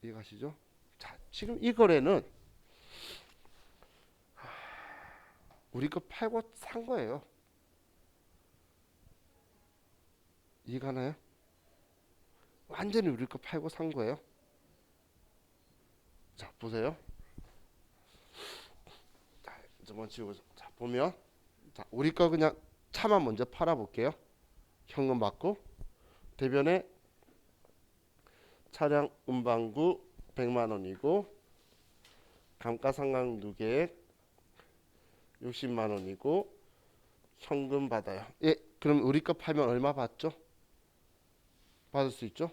이해가시죠? 자, 지금 이 거래는 우리 거 팔고 산 거예요. 이해가나요? 완전히 우리 거 팔고 산 거예요. 자, 보세요. 자, 저번 치고 자, 보면 자, 우리 거 그냥 차만 먼저 팔아 볼게요. 현금 받고 대변에 차량 운반구 100만 원이고 감가상각 누계액 60만 원이고 현금 받아요. 예, 그럼 우리 거 팔면 얼마 받죠? 받을 수 있죠?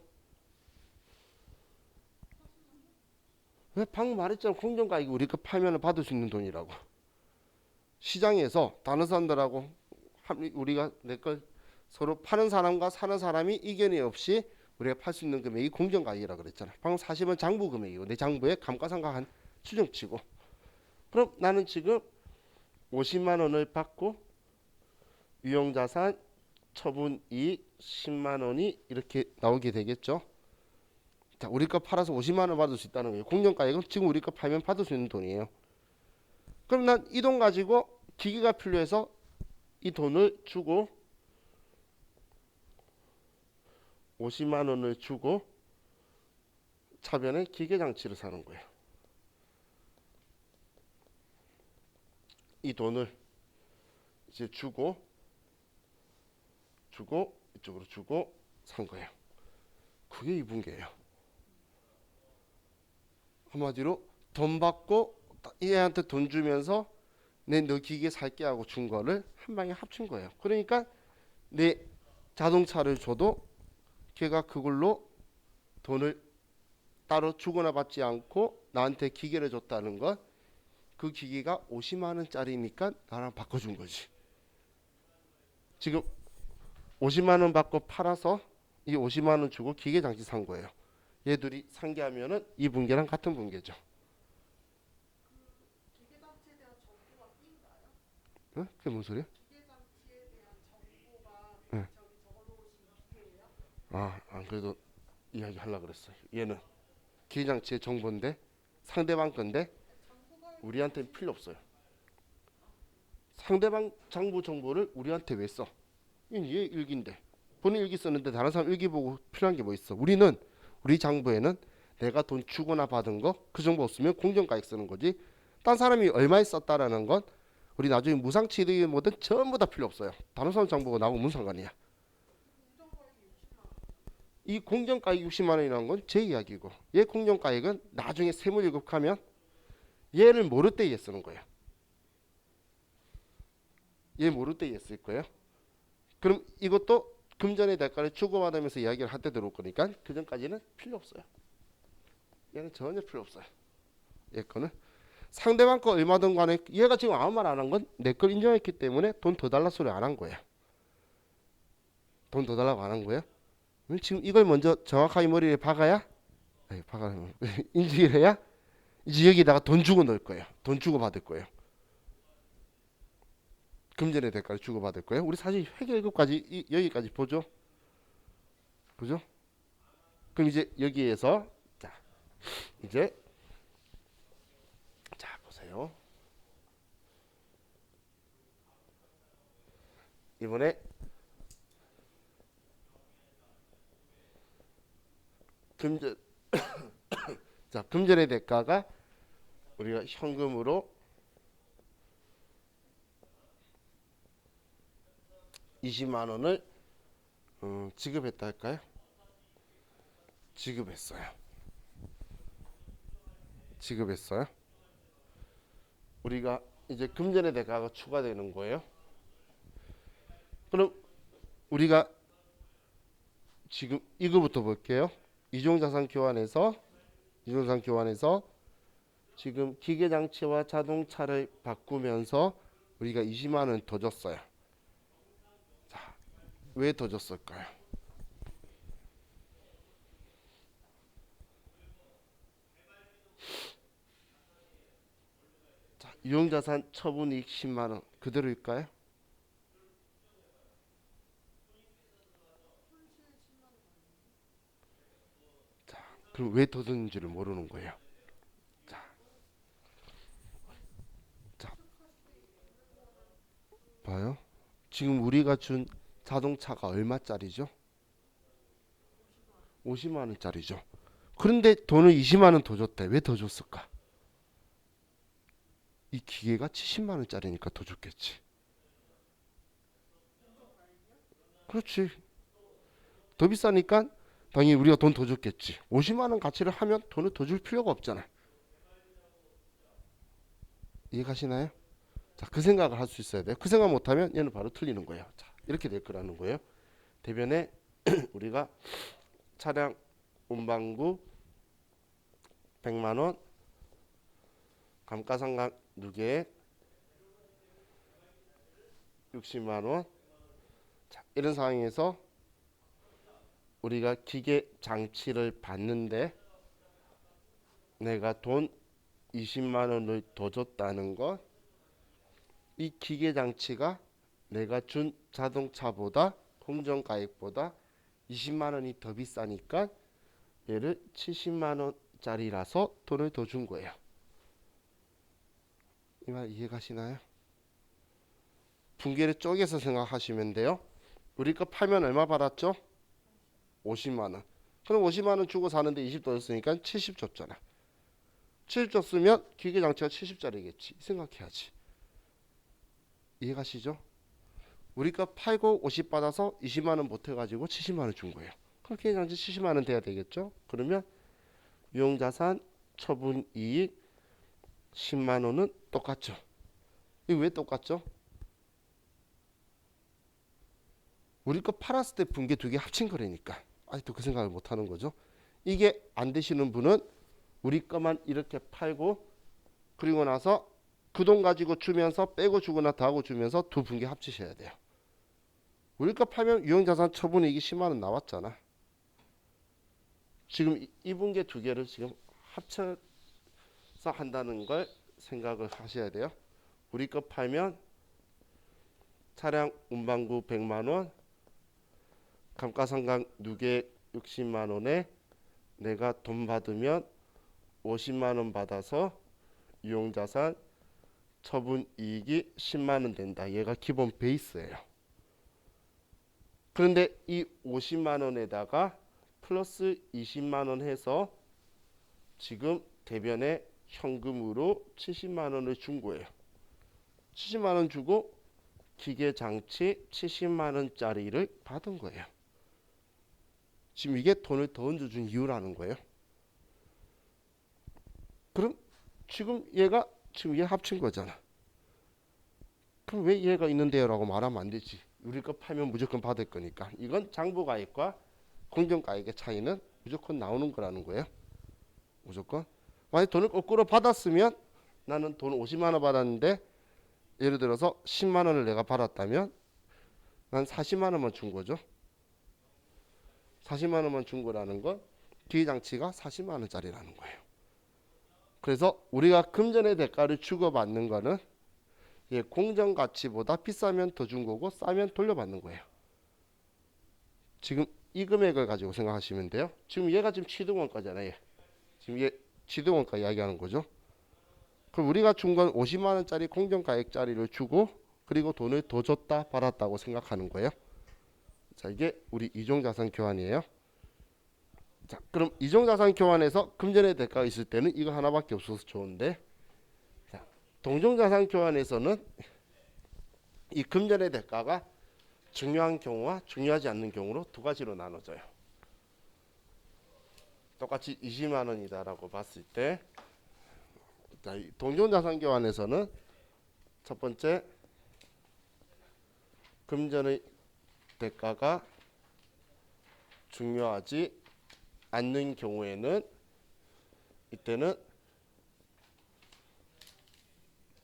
왜 방금 말했잖아. 공정가액이 우리 거 팔면 받을 수 있는 돈이라고. 시장에서 다른 사람들하고 우리가 내 걸 서로 파는 사람과 사는 사람이 이견이 없이 우리가 팔 수 있는 금액이 공정가액이라 그랬잖아. 방금 40은 장부 금액이고 내 장부에 감가상각한 추정치고. 그럼 나는 지금 50만 원을 받고 유용자산 처분이익 10만 원이 이렇게 나오게 되겠죠. 자, 우리 거 팔아서 50만 원 받을 수 있다는 거예요. 공정가액은 지금 우리 거 팔면 받을 수 있는 돈이에요. 그럼 난 이 돈 가지고 기계가 필요해서 이 돈을 주고 50만 원을 주고 차변에 기계 장치를 사는 거예요. 이 돈을 이제 주고 이쪽으로 주고 산 거예요. 그게 이분계예요. 한마디로 돈 받고 이 애한테 돈 주면서 내 너 기계 살게 하고 준 거를 한 방에 합친 거예요. 그러니까 내 자동차를 줘도 걔가 그걸로 돈을 따로 주거나 받지 않고 나한테 기계를 줬다는 건 그 기계가 50만 원짜리니까 나랑 바꿔준 거지. 지금 50만 원 받고 팔아서 이 50만 원 주고 기계 장치 산 거예요. 얘들이 상계하면은 이 분계랑 같은 분계죠. 기계 장치에 대한 정보가 띄인가요? 응? 그게 무슨 소리야? 기계 장치에 대한 정보가 응. 저기 적어놓으신 기계예요? 안 그래도 이야기 하려고 그랬어요. 얘는 기계 장치의 정보인데 상대방 건데 장부가 우리한테는 필요 없어요. 상대방 장부 정보를 우리한테 왜 써? 이건 얘 일기인데 본인 일기 썼는데 다른 사람 일기 보고 필요한 게 뭐 있어? 우리는 우리 장부에는 내가 돈 주거나 받은 거 그 정보 없으면 공정가액 쓰는 거지. 딴 사람이 얼마에 썼다라는 건 우리 나중에 무상취득이 뭐든 전부 다 필요 없어요. 다른 사람 장부가 나오고 무슨 상관이야? 공정거액이 60만 원. 이 공정가액 60만 원이라는 건 제 이야기고, 얘 공정가액은 나중에 세무일급하면 얘를 모를 때 얘 쓰는 거예요. 얘 모를 때 얘 쓸 거예요. 그럼 이것도 금전의 대가를 주고받으면서 이야기를 할 때 들어올 거니까 그 전까지는 필요 없어요. 얘는 전혀 필요 없어요. 얘 거는. 상대방 거 얼마든 간에 얘가 지금 아무 말 안 한 건 내 걸 인정했기 때문에 돈 더 달라 소리 안 한 거야. 돈 더 달라고 안 한 거야. 지금 이걸 먼저 정확하게 머리에 박아야 인지를 해야 이제 여기다가 돈 주고 넣을 거예요. 돈 주고 받을 거예요. 금전의 대가를 주고 받을 거예요. 우리 사실 회계일급까지 여기까지 보죠. 그죠? 그럼 이제 여기에서 자 이제 자 보세요. 이번에 금전 자 금전의 대가가 우리가 현금으로 20만 원을 지급했다 할까요? 지급했어요. 지급했어요. 우리가 이제 금전의 대가가 추가되는 거예요. 그럼 우리가 지금 이거부터 볼게요. 이종자산 교환에서 지금 기계장치와 자동차를 바꾸면서 우리가 20만 원 더 줬어요. 자, 왜 더 줬을까요? 자, 유형자산 처분이익 10만 원 그대로일까요? 자, 그럼 왜 더 줬는지를 모르는 거예요. 자, 봐요. 지금 우리가 준 자동차가 얼마짜리죠? 50만 원짜리죠. 그런데 돈을 20만 원 더 줬대. 왜 더 줬을까? 이 기계가 70만 원짜리니까 더 줬겠지. 그렇지. 더 비싸니까 당연히 우리가 돈 더 줬겠지. 50만 원 가치를 하면 돈을 더 줄 필요가 없잖아. 이해가시나요? 자, 그 생각을 할 수 있어야 돼요. 그 생각 못하면 얘는 바로 틀리는 거예요. 자, 이렇게 될 거라는 거예요. 대변에 우리가 차량 운반구 100만 원, 감가상각 누계액 60만 원. 자, 이런 상황에서 우리가 기계 장치를 받는데 내가 돈 20만 원을 더 줬다는 것, 이 기계 장치가 내가 준 자동차보다 공정가액보다 20만 원이 더 비싸니까 얘를 70만 원짜리라서 돈을 더 준 거예요. 이 말 이해가시나요? 분계를 쪼개서 생각하시면 돼요. 우리 거 팔면 얼마 받았죠? 50만 원. 그럼 50만 원 주고 사는데 20 더 줬으니까 70 줬잖아. 70 줬으면 기계 장치가 70짜리겠지. 생각해야지. 이해가시죠? 우리 거 팔고 50 받아서 20만 원 못해가지고 70만 원 준 거예요. 그럼 기계 장치 70만 원 돼야 되겠죠? 그러면 유형자산 처분이익 10만 원은 똑같죠. 이거 왜 똑같죠? 우리 거 팔았을 때 분계 두 개 합친 거라니까. 아직도 그 생각을 못 하는 거죠. 이게 안 되시는 분은 우리 거만 이렇게 팔고 그리고 나서 그 돈 가지고 주면서 빼고 주거나 더하고 주면서 두 분계 합치셔야 돼요. 우리 거 팔면 유형자산 처분이익이 10만 원 나왔잖아. 지금 이 분계 두 개를 지금 합쳐서 한다는 걸 생각을 하셔야 돼요. 우리 거 팔면 차량 운반구 100만 원, 감가상각 누계 60만 원에 내가 돈 받으면 50만 원 받아서 유형자산 처분이익이 10만 원 된다. 얘가 기본 베이스예요. 그런데 이 50만 원에다가 플러스 20만 원 해서 지금 대변에 현금으로 70만 원을 준 거예요. 70만 원 주고 기계 장치 70만 원짜리를 받은 거예요. 지금 이게 돈을 더 얹어준 이유라는 거예요. 그럼 지금 얘가 지금 얘 합친 거잖아. 그럼 왜 얘가 있는데요? 라고 말하면 안 되지. 우리 거 팔면 무조건 받을 거니까. 이건 장부가액과 공정가액의 차이는 무조건 나오는 거라는 거예요. 무조건. 만약 돈을 거꾸로 받았으면 나는 돈 50만 원 받았는데 예를 들어서 10만 원을 내가 받았다면 난 40만 원만 준 거죠. 40만 원만 준 거라는 건 기회장치가 40만 원짜리라는 거예요. 그래서 우리가 금전의 대가를 주고받는 거는 공정 가치보다 비싸면 더 준 거고 싸면 돌려받는 거예요. 지금 이 금액을 가지고 생각하시면 돼요. 지금 얘가 지금 취득원가잖아요. 지금 얘 취득원가 이야기하는 거죠. 그럼 우리가 준 건 50만 원짜리 공정가액짜리를 주고 그리고 돈을 더 줬다 받았다고 생각하는 거예요. 자, 이게 우리 이종자산 교환이에요. 자, 그럼 이종자산 교환에서 금전의 대가가 있을 때는 이거 하나밖에 없어서 좋은데, 자, 동종자산 교환에서는 이 금전의 대가가 중요한 경우와 중요하지 않는 경우로 두 가지로 나눠져요. 똑같이 20만 원이다라고 봤을 때, 자, 이 동종자산 교환에서는 첫 번째 금전의 대가가 중요하지 않는 경우에는 이때는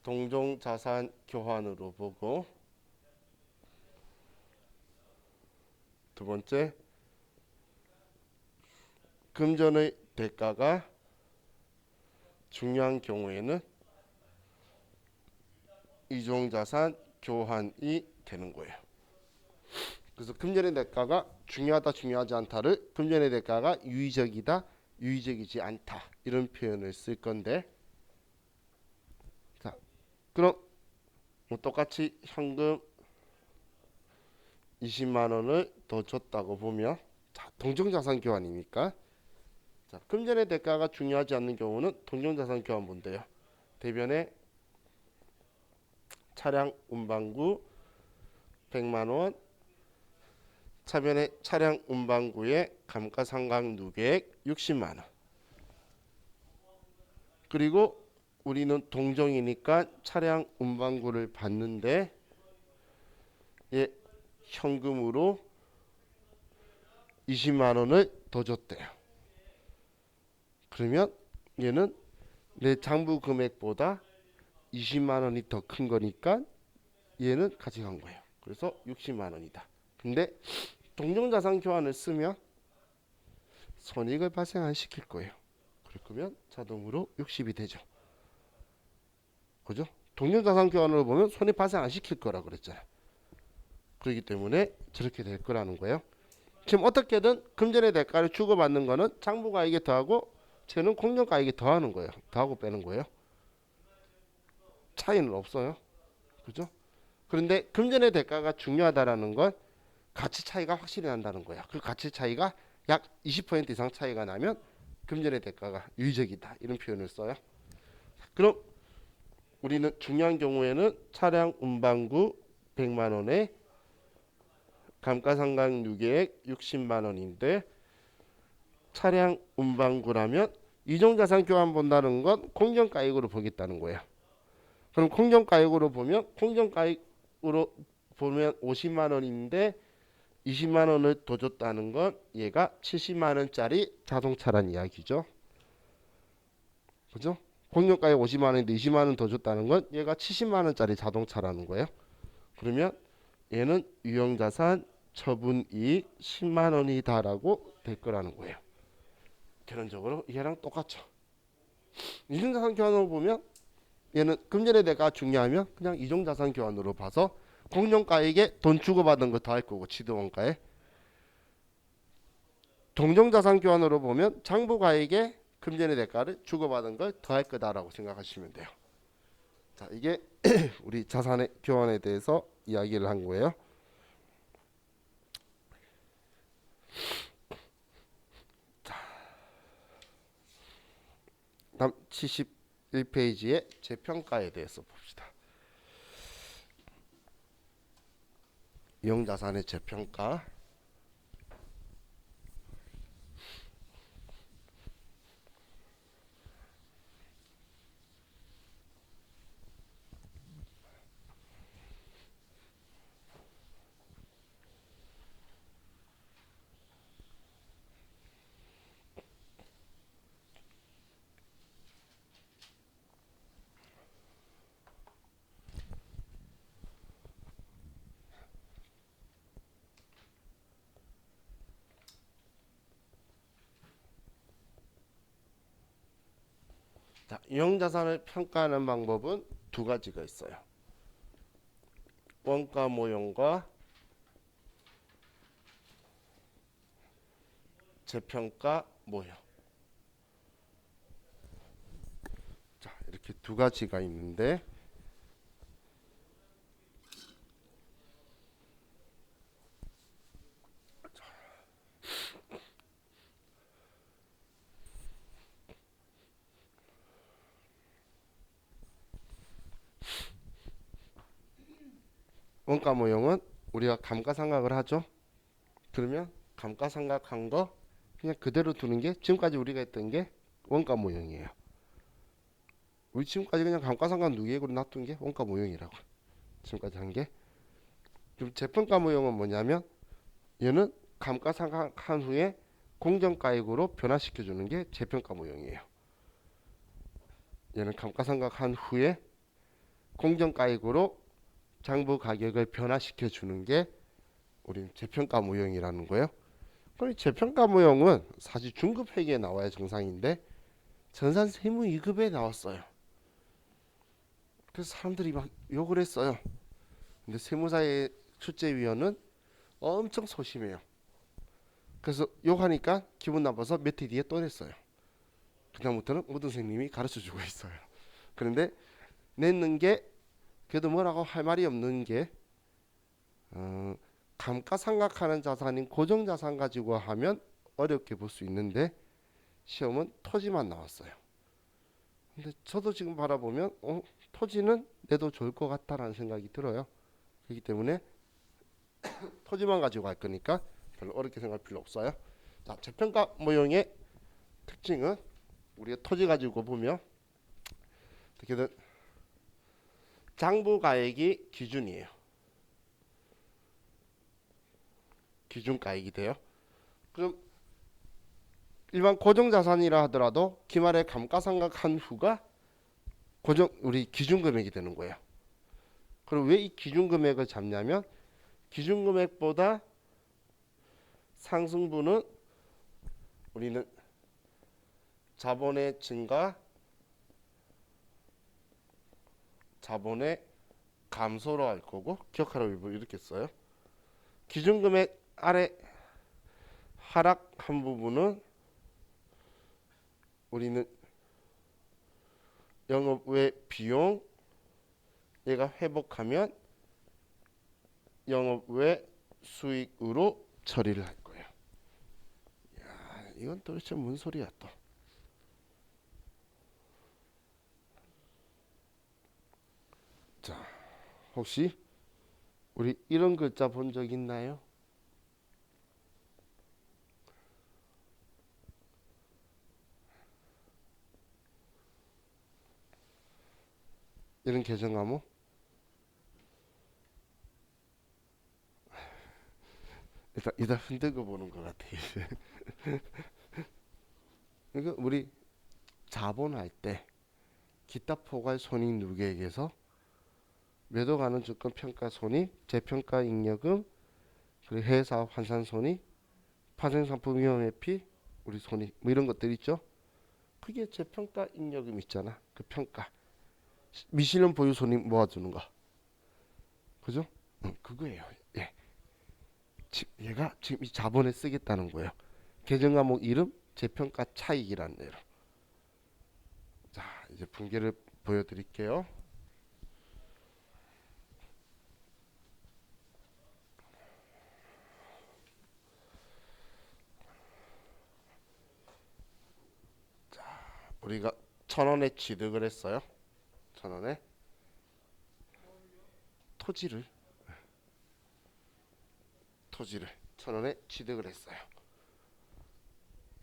동종자산 교환으로 보고, 두 번째 금전의 대가가 중요한 경우에는 이종자산 교환이 되는 거예요. 그래서 금전의 대가가 중요하다 중요하지 않다를 금전의 대가가 유의적이다 유의적이지 않다 이런 표현을 쓸 건데, 자, 그럼 뭐 똑같이 현금 20만 원을 더 줬다고 보면, 자, 동종자산 교환이니까, 자, 금전의 대가가 중요하지 않는 경우는 동종자산 교환 본대요. 대변에 차량 운반구 100만 원, 차변에 차량 운반구의 감가상각 누계액 60만 원. 그리고 우리는 동종이니까 차량 운반구를 받는데 현금으로 20만 원을 더 줬대요. 그러면 얘는 내 장부 금액보다 20만 원이 더 큰 거니까 얘는 가져간 거예요. 그래서 60만 원이다. 근데 동종자산 교환을 쓰면 손익을 발생 안 시킬 거예요. 그러면 자동으로 60이 되죠. 그죠? 동종자산 교환으로 보면 손익 발생 안 시킬 거라 그랬잖아요. 그렇기 때문에 저렇게 될 거라는 거예요. 지금 어떻게든 금전의 대가를 주고받는 거는 장부가액에 더하고 쟤는 공정가액에 더하는 거예요. 더하고 빼는 거예요. 차이는 없어요. 그죠? 그런데 금전의 대가가 중요하다라는 건 가치 차이가 확실히 난다는 거야. 그 가치 차이가 약 20% 이상 차이가 나면 금전의 대가가 유의적이다 이런 표현을 써요. 그럼 우리는 중요한 경우에는 차량 운반구 100만 원에 감가상각 누계액 60만 원인데, 차량 운반구라면 이종자산 교환 본다는 건 공정가액으로 보겠다는 거예요. 그럼 공정가액으로 보면 50만 원인데 20만 원을 더 줬다는 건 얘가 70만 원짜리 자동차란 이야기죠. 그죠? 공정가액 50만 원인데 20만 원 더 줬다는 건 얘가 70만 원짜리 자동차라는 거예요. 그러면 얘는 유형자산 처분이익 10만 원이다라고 될 거라는 거예요. 결론적으로 얘랑 똑같죠. 이중자산 교환으로 보면 얘는 금전의 대가가 중요하면 그냥 이종자산 교환으로 봐서 공정가액에 돈 주고받은 거 더할 거고 취득원가에, 동종자산 교환으로 보면 장부가액에 금전의 대가를 주고받은 걸 더할 거다라고 생각하시면 돼요. 자, 이게 우리 자산의 교환에 대해서 이야기를 한 거예요. 자, 다음 71페이지의 재평가에 대해서 봅시다. 유형자산의 재평가. 자, 유형자산을 평가하는 방법은 두 가지가 있어요. 원가 모형과 재평가 모형. 자, 이렇게 두 가지가 있는데 원가 모형은 우리가 감가상각을 하죠. 그러면 감가상각한 거 그냥 그대로 두는 게 지금까지 우리가 했던 게 원가 모형이에요. 우리 지금까지 그냥 감가상각 누계획으로 놔둔 게 원가 모형이라고. 지금까지 한 게. 그럼 재평가 모형은 뭐냐면 얘는 감가상각한 후에 공정가액으로 변화시켜 주는 게 재평가 모형이에요. 얘는 감가상각한 후에 공정가액으로 장부 가격을 변화시켜 주는 게 우리 재평가 모형이라는 거예요. 그럼 재평가 모형은 사실 중급 회계에 나와야 정상인데 전산 세무 2급에 나왔어요. 그래서 사람들이 막 욕을 했어요. 근데 세무사의 출제위원은 엄청 소심해요. 그래서 욕하니까 기분 나빠서 몇 해 뒤에 또 냈어요. 그다음부터는 모든 선생님이 가르쳐 주고 있어요. 그런데 냈는 게 그래도 뭐라고 할 말이 없는 게 감가상각하는 자산인 고정자산 가지고 하면 어렵게 볼 수 있는데 시험은 토지만 나왔어요. 근데 저도 지금 바라보면 토지는 내도 좋을 것 같다라는 생각이 들어요. 그렇기 때문에 토지만 가지고 할 거니까 별로 어렵게 생각할 필요 없어요. 자, 재평가 모형의 특징은 우리가 토지 가지고 보면 어떻게든 장부가액이 기준이에요. 기준가액이 돼요. 그럼 일반 고정자산이라 하더라도 기말에 감가상각한 후가 우리 기준금액이 되는 거예요. 그럼 왜 이 기준금액을 잡냐면 기준금액보다 상승분은 우리는 자본의 증가, 자본의 감소로 할 거고 기억하라고 이렇게 써요. 기준금액 아래 하락한 부분은 우리는 영업 외 비용 얘가 회복하면 영업 외 수익으로 처리를 할 거예요. 야, 이건 도대체 뭔 소리야 또. 자, 혹시 우리 이런 글자 본 적 있나요? 이런 계정 과목? 일단 흔들고 보는 것 같아. 이거 우리 자본할 때 기타 포괄 손익 누계액에서 매도 가능 주권 평가 손익, 재평가 잉여금, 그리고 해외사업 환산 손익, 파생상품 위험 회피, 우리 손익 뭐 이런 것들 있죠. 그게 재평가 잉여금 있잖아. 그 평가 미실현 보유 손익 모아주는 거, 그죠? 그거예요. 예, 얘가 지금 이 자본에 쓰겠다는 거예요. 계정 과목 이름 재평가 차익이라는 대로. 자, 이제 분계를 보여드릴게요. 우리가 1,000원에 취득을 했어요. 1,000원에 토지를 1,000원에 취득을 했어요.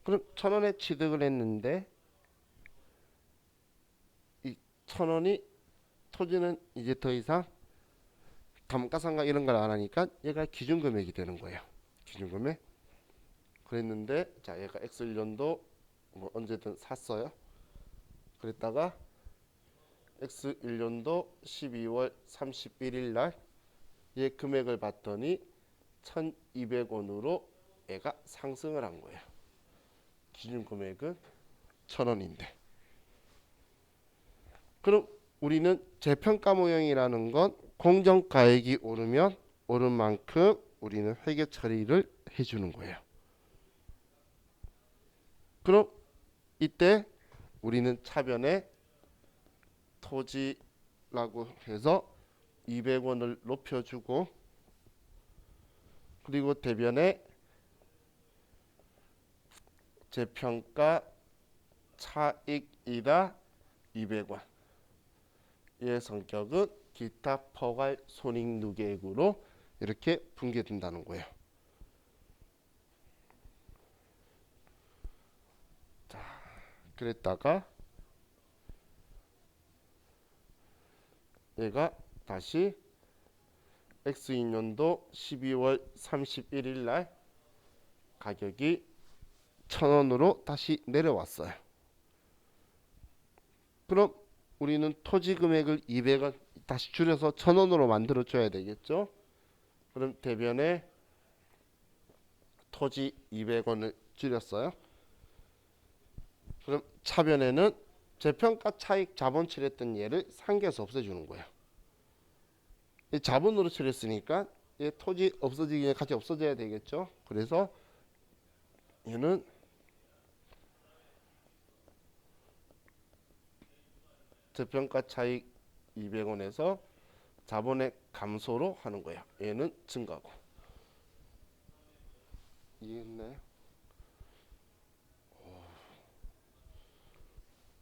그럼 1,000원에 취득을 했는데 이 1,000원이 토지는 이제 더 이상 감가상각 이런 걸 안 하니까 얘가 기준금액이 되는 거예요. 기준금액. 그랬는데 자, 얘가 X1년도 뭐 언제든 샀어요. 그랬다가 X1년도 12월 31일 날 얘 금액을 봤더니 1,200원으로 얘가 상승을 한 거예요. 기준 금액은 1,000원인데 그럼 우리는 재평가 모형이라는 건 공정가액이 오르면 오른 만큼 우리는 회계 처리를 해주는 거예요. 그럼 이때 우리는 차변에 토지라고 해서 200원을 높여주고 그리고 대변에 재평가 차익이다 200원. 이의 성격은 기타 포괄 손익누계액으로 이렇게 분개된다는 거예요. 자, 그랬다가 얘가 다시 X2년도 12월 31일 날 가격이 1,000원으로 다시 내려왔어요. 그럼 우리는 토지 금액을 200원 다시 줄여서 1,000원으로 만들어 줘야 되겠죠? 그럼 대변에 토지 200원을 줄였어요. 그럼 차변에는 재평가 차익 자본 칠했던 얘를 상계에서 없애주는 거예요. 이 자본으로 칠했으니까 얘 토지 없어지기 전에 같이 없어져야 되겠죠? 그래서 얘는 재평가 차익 200원에서 자본의 감소로 하는 거예요. 얘는 증가고. 이해했나요?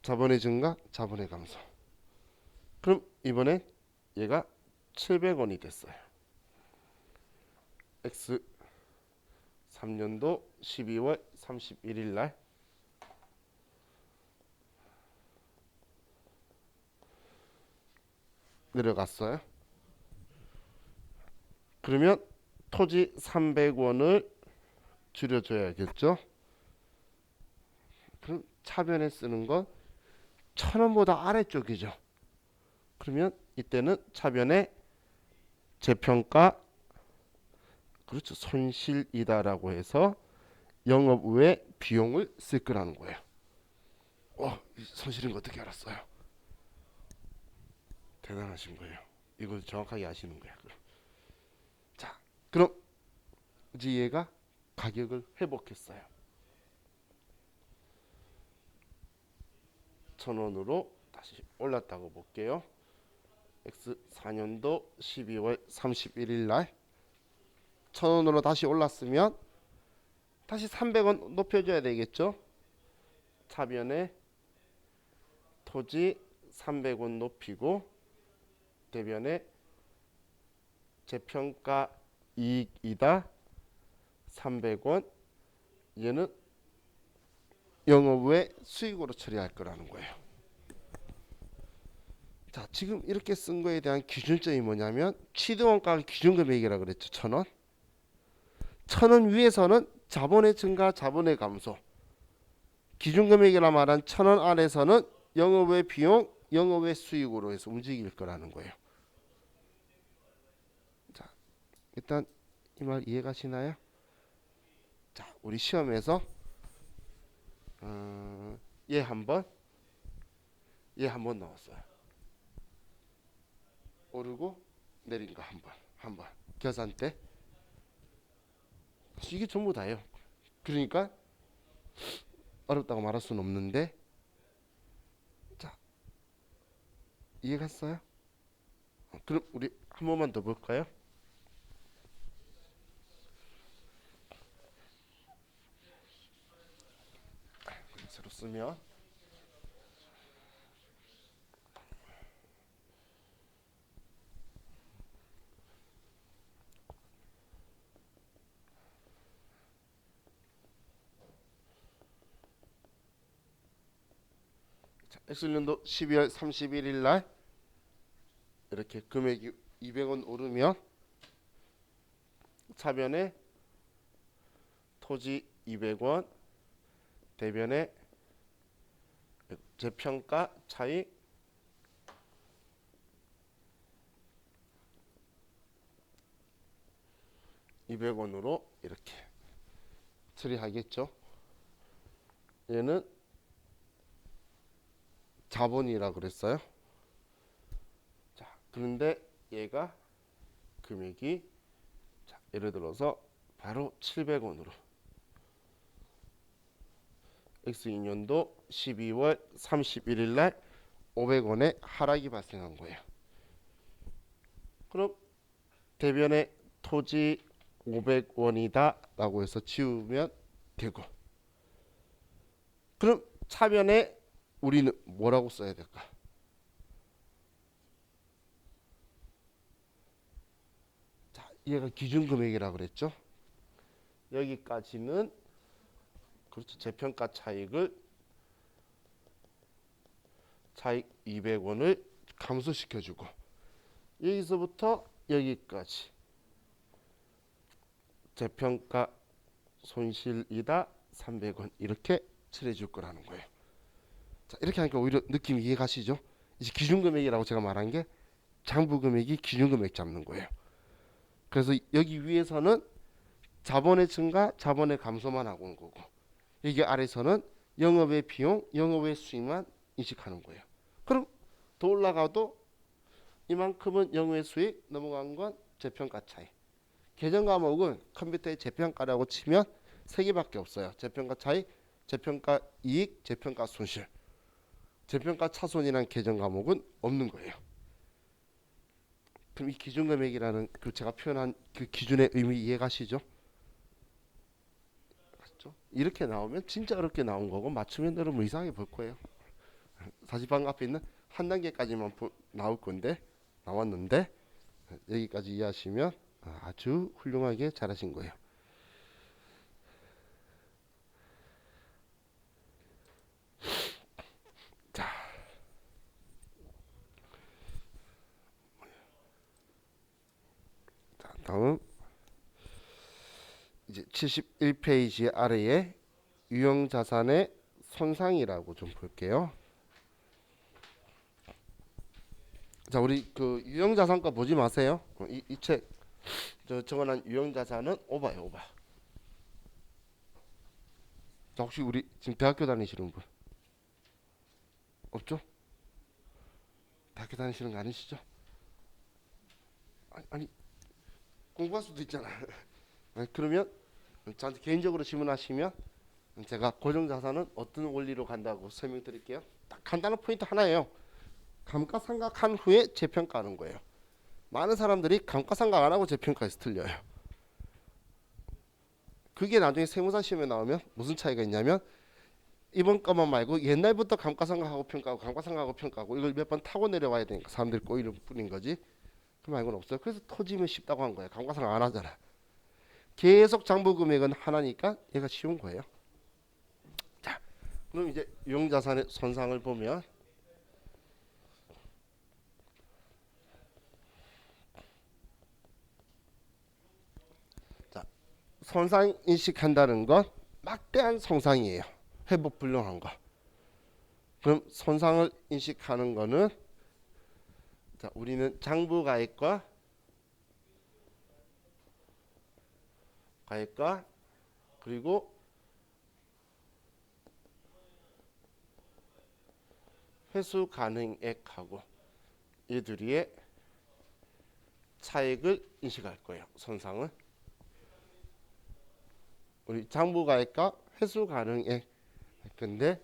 자본의 증가, 자본의 감소. 그럼 이번엔 얘가 700원이 됐어요. X 3년도 12월 31일 날 내려갔어요. 그러면 토지 300원을 줄여줘야겠죠. 그럼 차변에 쓰는 건 1,000원보다 아래쪽이죠. 그러면 이때는 차변에 재평가 그렇죠 손실이다라고 해서 영업 외 비용을 쓸 거라는 거예요. 손실인 거 어떻게 알았어요? 대단하신 거예요. 이걸 정확하게 아시는 거야. 자, 그럼 이제 얘가 가격을 회복했어요. 1,000원으로 다시 올랐다고 볼게요. X 4년도 12월 31일 날 1,000원으로 다시 올랐으면 다시 300원 높여줘야 되겠죠. 차변에 토지 300원 높이고 대변에 재평가 이익이다 300원. 얘는 영업 외 수익으로 처리할 거라는 거예요. 자, 지금 이렇게 쓴 거에 대한 기준점이 뭐냐면 취득원가 기준금액이라고 그랬죠. 1,000원. 1,000원 위에서는 자본의 증가, 자본의 감소. 기준금액이라 말한 1,000원 아래서는 영업 외 비용, 영업 외 수익으로 해서 움직일 거라는 거예요. 자, 일단 이 말 이해가시나요? 자, 우리 시험에서 얘 한번 나왔어요. 오르고 내린 거 한 번 계산 때 이게 전부 다예요. 그러니까 어렵다고 말할 수는 없는데 자 이해갔어요? 그럼 우리 한 번만 더 볼까요? 새로 쓰면 X년도 12월 31일 날 이렇게 금액이 200원 오르면 차변에 토지 200원 대변에 재평가 차익 200원으로 이렇게 처리하겠죠. 얘는 자본이라 그랬어요. 그런데 얘가 금액이 자, 예를 들어서 바로 700원으로 X2년도 12월 31일 날 500원의 하락이 발생한 거예요. 그럼 대변에 토지 500원이다 라고 해서 지우면 되고, 그럼 차변에 우리는 뭐라고 써야 될까? 자, 얘가 기준금액이라고 그랬죠. 여기까지는 그렇죠. 재평가 차익 200원을 감소시켜주고, 여기서부터 여기까지 재평가 손실이다 300원 이렇게 칠해줄 거라는 거예요. 자, 이렇게 하니까 오히려 느낌 이해가시죠? 이제 기준금액이라고 제가 말한 게 장부금액이 기준금액 잡는 거예요. 그래서 여기 위에서는 자본의 증가, 자본의 감소만 하고 온 거고, 여기 아래서는 영업의 비용, 영업의 수익만 인식하는 거예요. 그럼 더 올라가도 이만큼은 영업의 수익, 넘어간 건 재평가 차익. 계정 과목은 컴퓨터의 재평가라고 치면 세 개밖에 없어요. 재평가 차익, 재평가 이익, 재평가 손실. 재평가 차손이라는 계정 과목은 없는 거예요. 그럼 이 기준금액이라는 그 제가 표현한 그 기준의 의미 이해가시죠? 맞죠? 이렇게 나오면 진짜 어렵게 나온 거고, 맞추면 여러분 이상하게 볼 거예요. 사실 방금 앞에 있는 한 단계까지만 나올 건데, 나왔는데 여기까지 이해하시면 아주 훌륭하게 잘하신 거예요. 자, 다음 이제 71페이지 아래에 유형자산의 손상이라고 좀 볼게요. 자, 우리 그 유형자산과 보지 마세요. 이 책 적어놓은 유형자산은 오바예요, 오바. 자, 혹시 우리 지금 대학교 다니시는 분 없죠? 대학교 다니시는 거 아니시죠? 아니 공부할 수도 있잖아. 그러면 저한테 개인적으로 질문하시면 제가 고정자산은 어떤 원리로 간다고 설명드릴게요. 딱 간단한 포인트 하나예요. 감가상각한 후에 재평가하는 거예요. 많은 사람들이 감가상각 안 하고 재평가해서 틀려요. 그게 나중에 세무사 시험에 나오면 무슨 차이가 있냐면, 이번 것만 말고 옛날부터 감가상각하고 평가하고 감가상각하고 평가하고 이걸 몇 번 타고 내려와야 되니까 사람들이 꼬이는 뿐인 거지, 그 말고는 없어요. 그래서 터지면 쉽다고 한 거예요. 감가상각 안 하잖아. 계속 장부금액은 하나니까 얘가 쉬운 거예요. 자, 그럼 이제 유형자산의 손상을 보면, 자, 손상 인식한다는 건 막대한 손상이에요. 회복 불능한 거. 그럼 손상을 인식하는 거는, 자, 우리는 장부가액과 가액과 그리고 회수 가능액하고 이 둘이의 차액을 인식할 거예요. 손상을. 우리 장부가액과 회수 가능액. 근데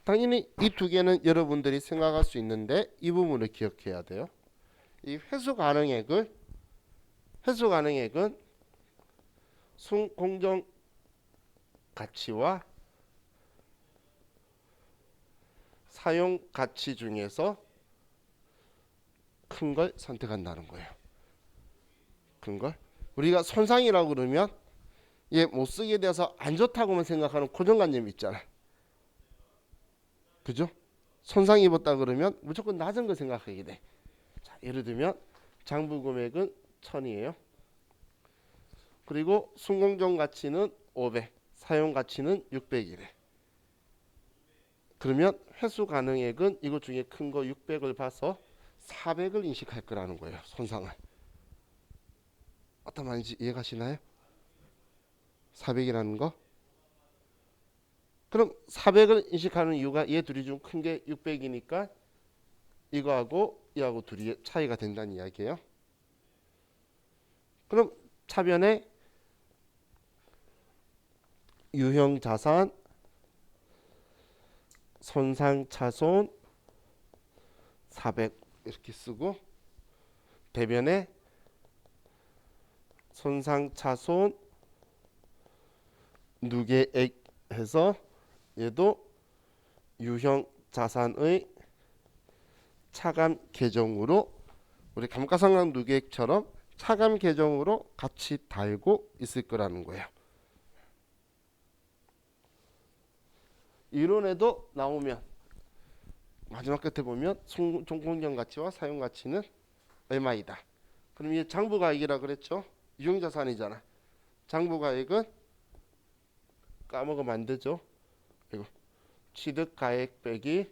당연히 이 두 개는 여러분들이 생각할 수 있는데 이 부분을 기억해야 돼요. 이 회수 가능액은 순공정 가치와 사용 가치 중에서 큰 걸 선택한다는 거예요. 큰 걸. 우리가 손상이라고 그러면 얘 못 쓰게 돼서 안 좋다고만 생각하는 고정관념이 있잖아. 그죠? 손상 입었다 그러면 무조건 낮은 거 생각하게 돼. 자, 예를 들면 장부 금액은 1000이에요. 그리고 순공정 가치는 500, 사용 가치는 600이래. 그러면 회수 가능액은 이것 중에 큰 거 600을 봐서 400을 인식할 거라는 거예요. 손상을. 어떤 말인지 이해가시나요? 400이라는 거. 그럼 400을 인식하는 이유가 얘 둘이 중 큰 게 600이니까 이거하고 이하고 둘이 차이가 된다는 이야기예요. 그럼 차변에 유형 자산, 손상 차손 400 이렇게 쓰고 대변에 손상 차손 누계액 해서 얘도 유형 자산의 차감 계정으로 우리 감가상각 누계액처럼 차감 계정으로 같이 달고 있을 거라는 거예요. 이론에도 나오면 마지막 끝에 보면 총공정 가치와 사용 가치는 얼마이다. 그럼 이 장부가액이라 그랬죠? 유형자산이잖아. 장부가액은 까먹으면 안 되죠. 이거 취득가액 빼기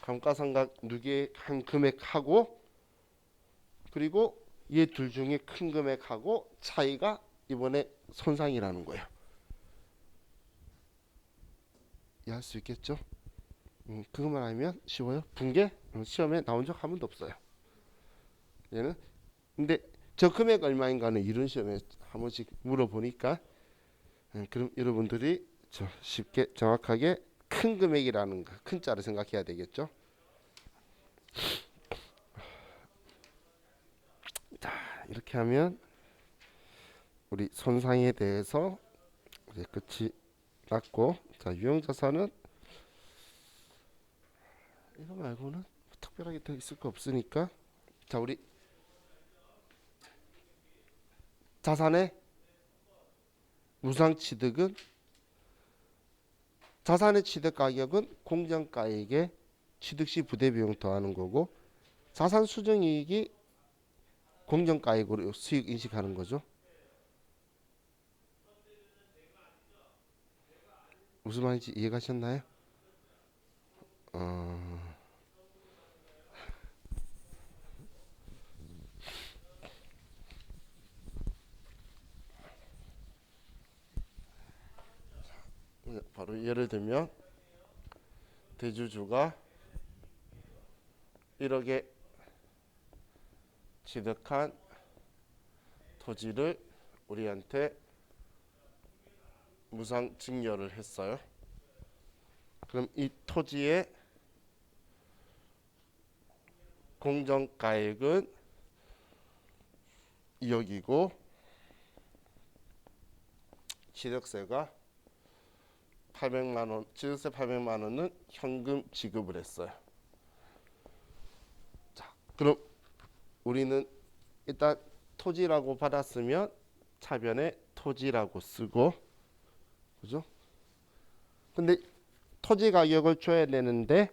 감가상각 누계한 금액하고 그리고 얘 둘 중에 큰 금액하고 차이가 이번에 손상이라는 거예요. 이해할 수 있겠죠? 그것만 알면 쉬워요. 붕괴 시험에 나온 적 한 번도 없어요. 얘는 근데 저 금액 얼마인가는 이런 시험에 한 번씩 물어보니까 그럼 여러분들이 쉽게 정확하게 큰 금액이라는 거, 큰 자를 생각해야 되겠죠. 자, 이렇게 하면 우리 손상에 대해서 이제 끝이 났고, 자 유형자산은 이거 말고는 특별하게 더 있을 거 없으니까, 자 우리 자산의 무상취득은 자산의 취득 가격은 공정가액에 취득시 부대비용 더하는 거고 자산 수정이익이 공정가액으로 수익 인식하는 거죠. 무슨 말인지 이해가셨나요? 바로 예를 들면 대주주가 1억에 취득한 토지를 우리한테 무상 증여를 했어요. 그럼 이 토지의 공정가액은 2억이고 취득세가 800만 원, 취득세 800만 원은 현금 지급을 했어요. 자, 그럼 우리는 일단 토지라고 받았으면 차변에 토지라고 쓰고, 그죠? 근데 토지 가격을 줘야 되는데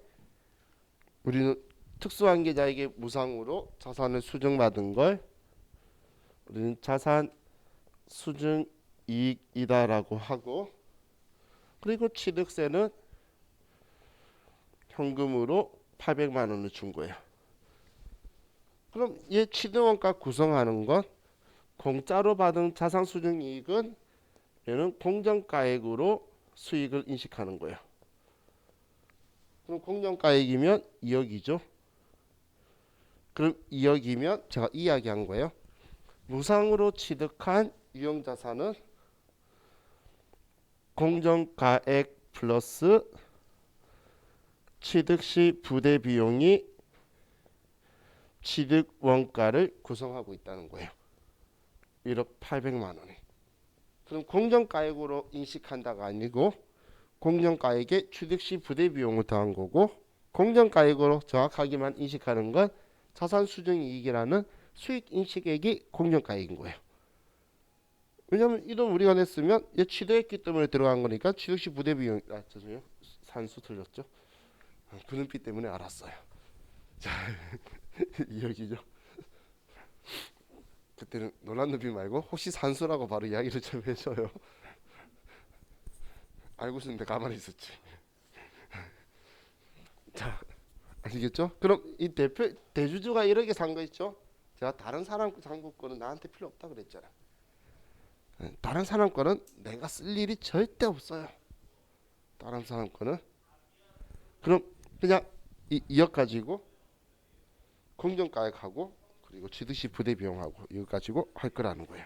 우리는 특수한 계좌에게 무상으로 자산을 수증받은 걸 우리는 자산 수증 이익이다라고 하고, 그리고 취득세는 현금으로 800만 원을 준 거예요. 그럼 얘 취득원가 구성하는 건 공짜로 받은 자산 수증 이익은 얘는 공정가액으로 수익을 인식하는 거예요. 그럼 공정가액이면 2억이죠. 그럼 2억이면 제가 이야기한 거예요. 무상으로 취득한 유형자산은 공정가액 플러스 취득시 부대비용이 취득원가를 구성하고 있다는 거예요. 1억 800만 원이. 그럼 공정가액으로 인식한다가 아니고 공정가액에 취득시 부대비용을 더한 거고, 공정가액으로 정확하게만 인식하는 건 자산수정이익이라는 수익인식액이 공정가액인 거예요. 왜냐면 이 돈 우리가 냈으면 얘 취득했기 때문에 들어간 거니까 취득시 부대비용, 죄송해요, 산수 틀렸죠. 그 눈빛 때문에 알았어요. 자, 이야기죠. 그때는 놀란 눈빛 말고 혹시 산수라고 바로 이야기를 좀 해줘요. 알고 있었는데 가만히 있었지. 자, 아시겠죠? 그럼 이 대주주가 1억에 산 거 있죠? 제가 다른 사람 장부 거는 나한테 필요 없다 그랬잖아. 다른 사람 거는 내가 쓸 일이 절대 없어요. 다른 사람 거는. 그럼 그냥 이 2억 가지고 공정가액하고 그리고 취득시 부대 비용하고 이거 가지고 할 거라는 거예요.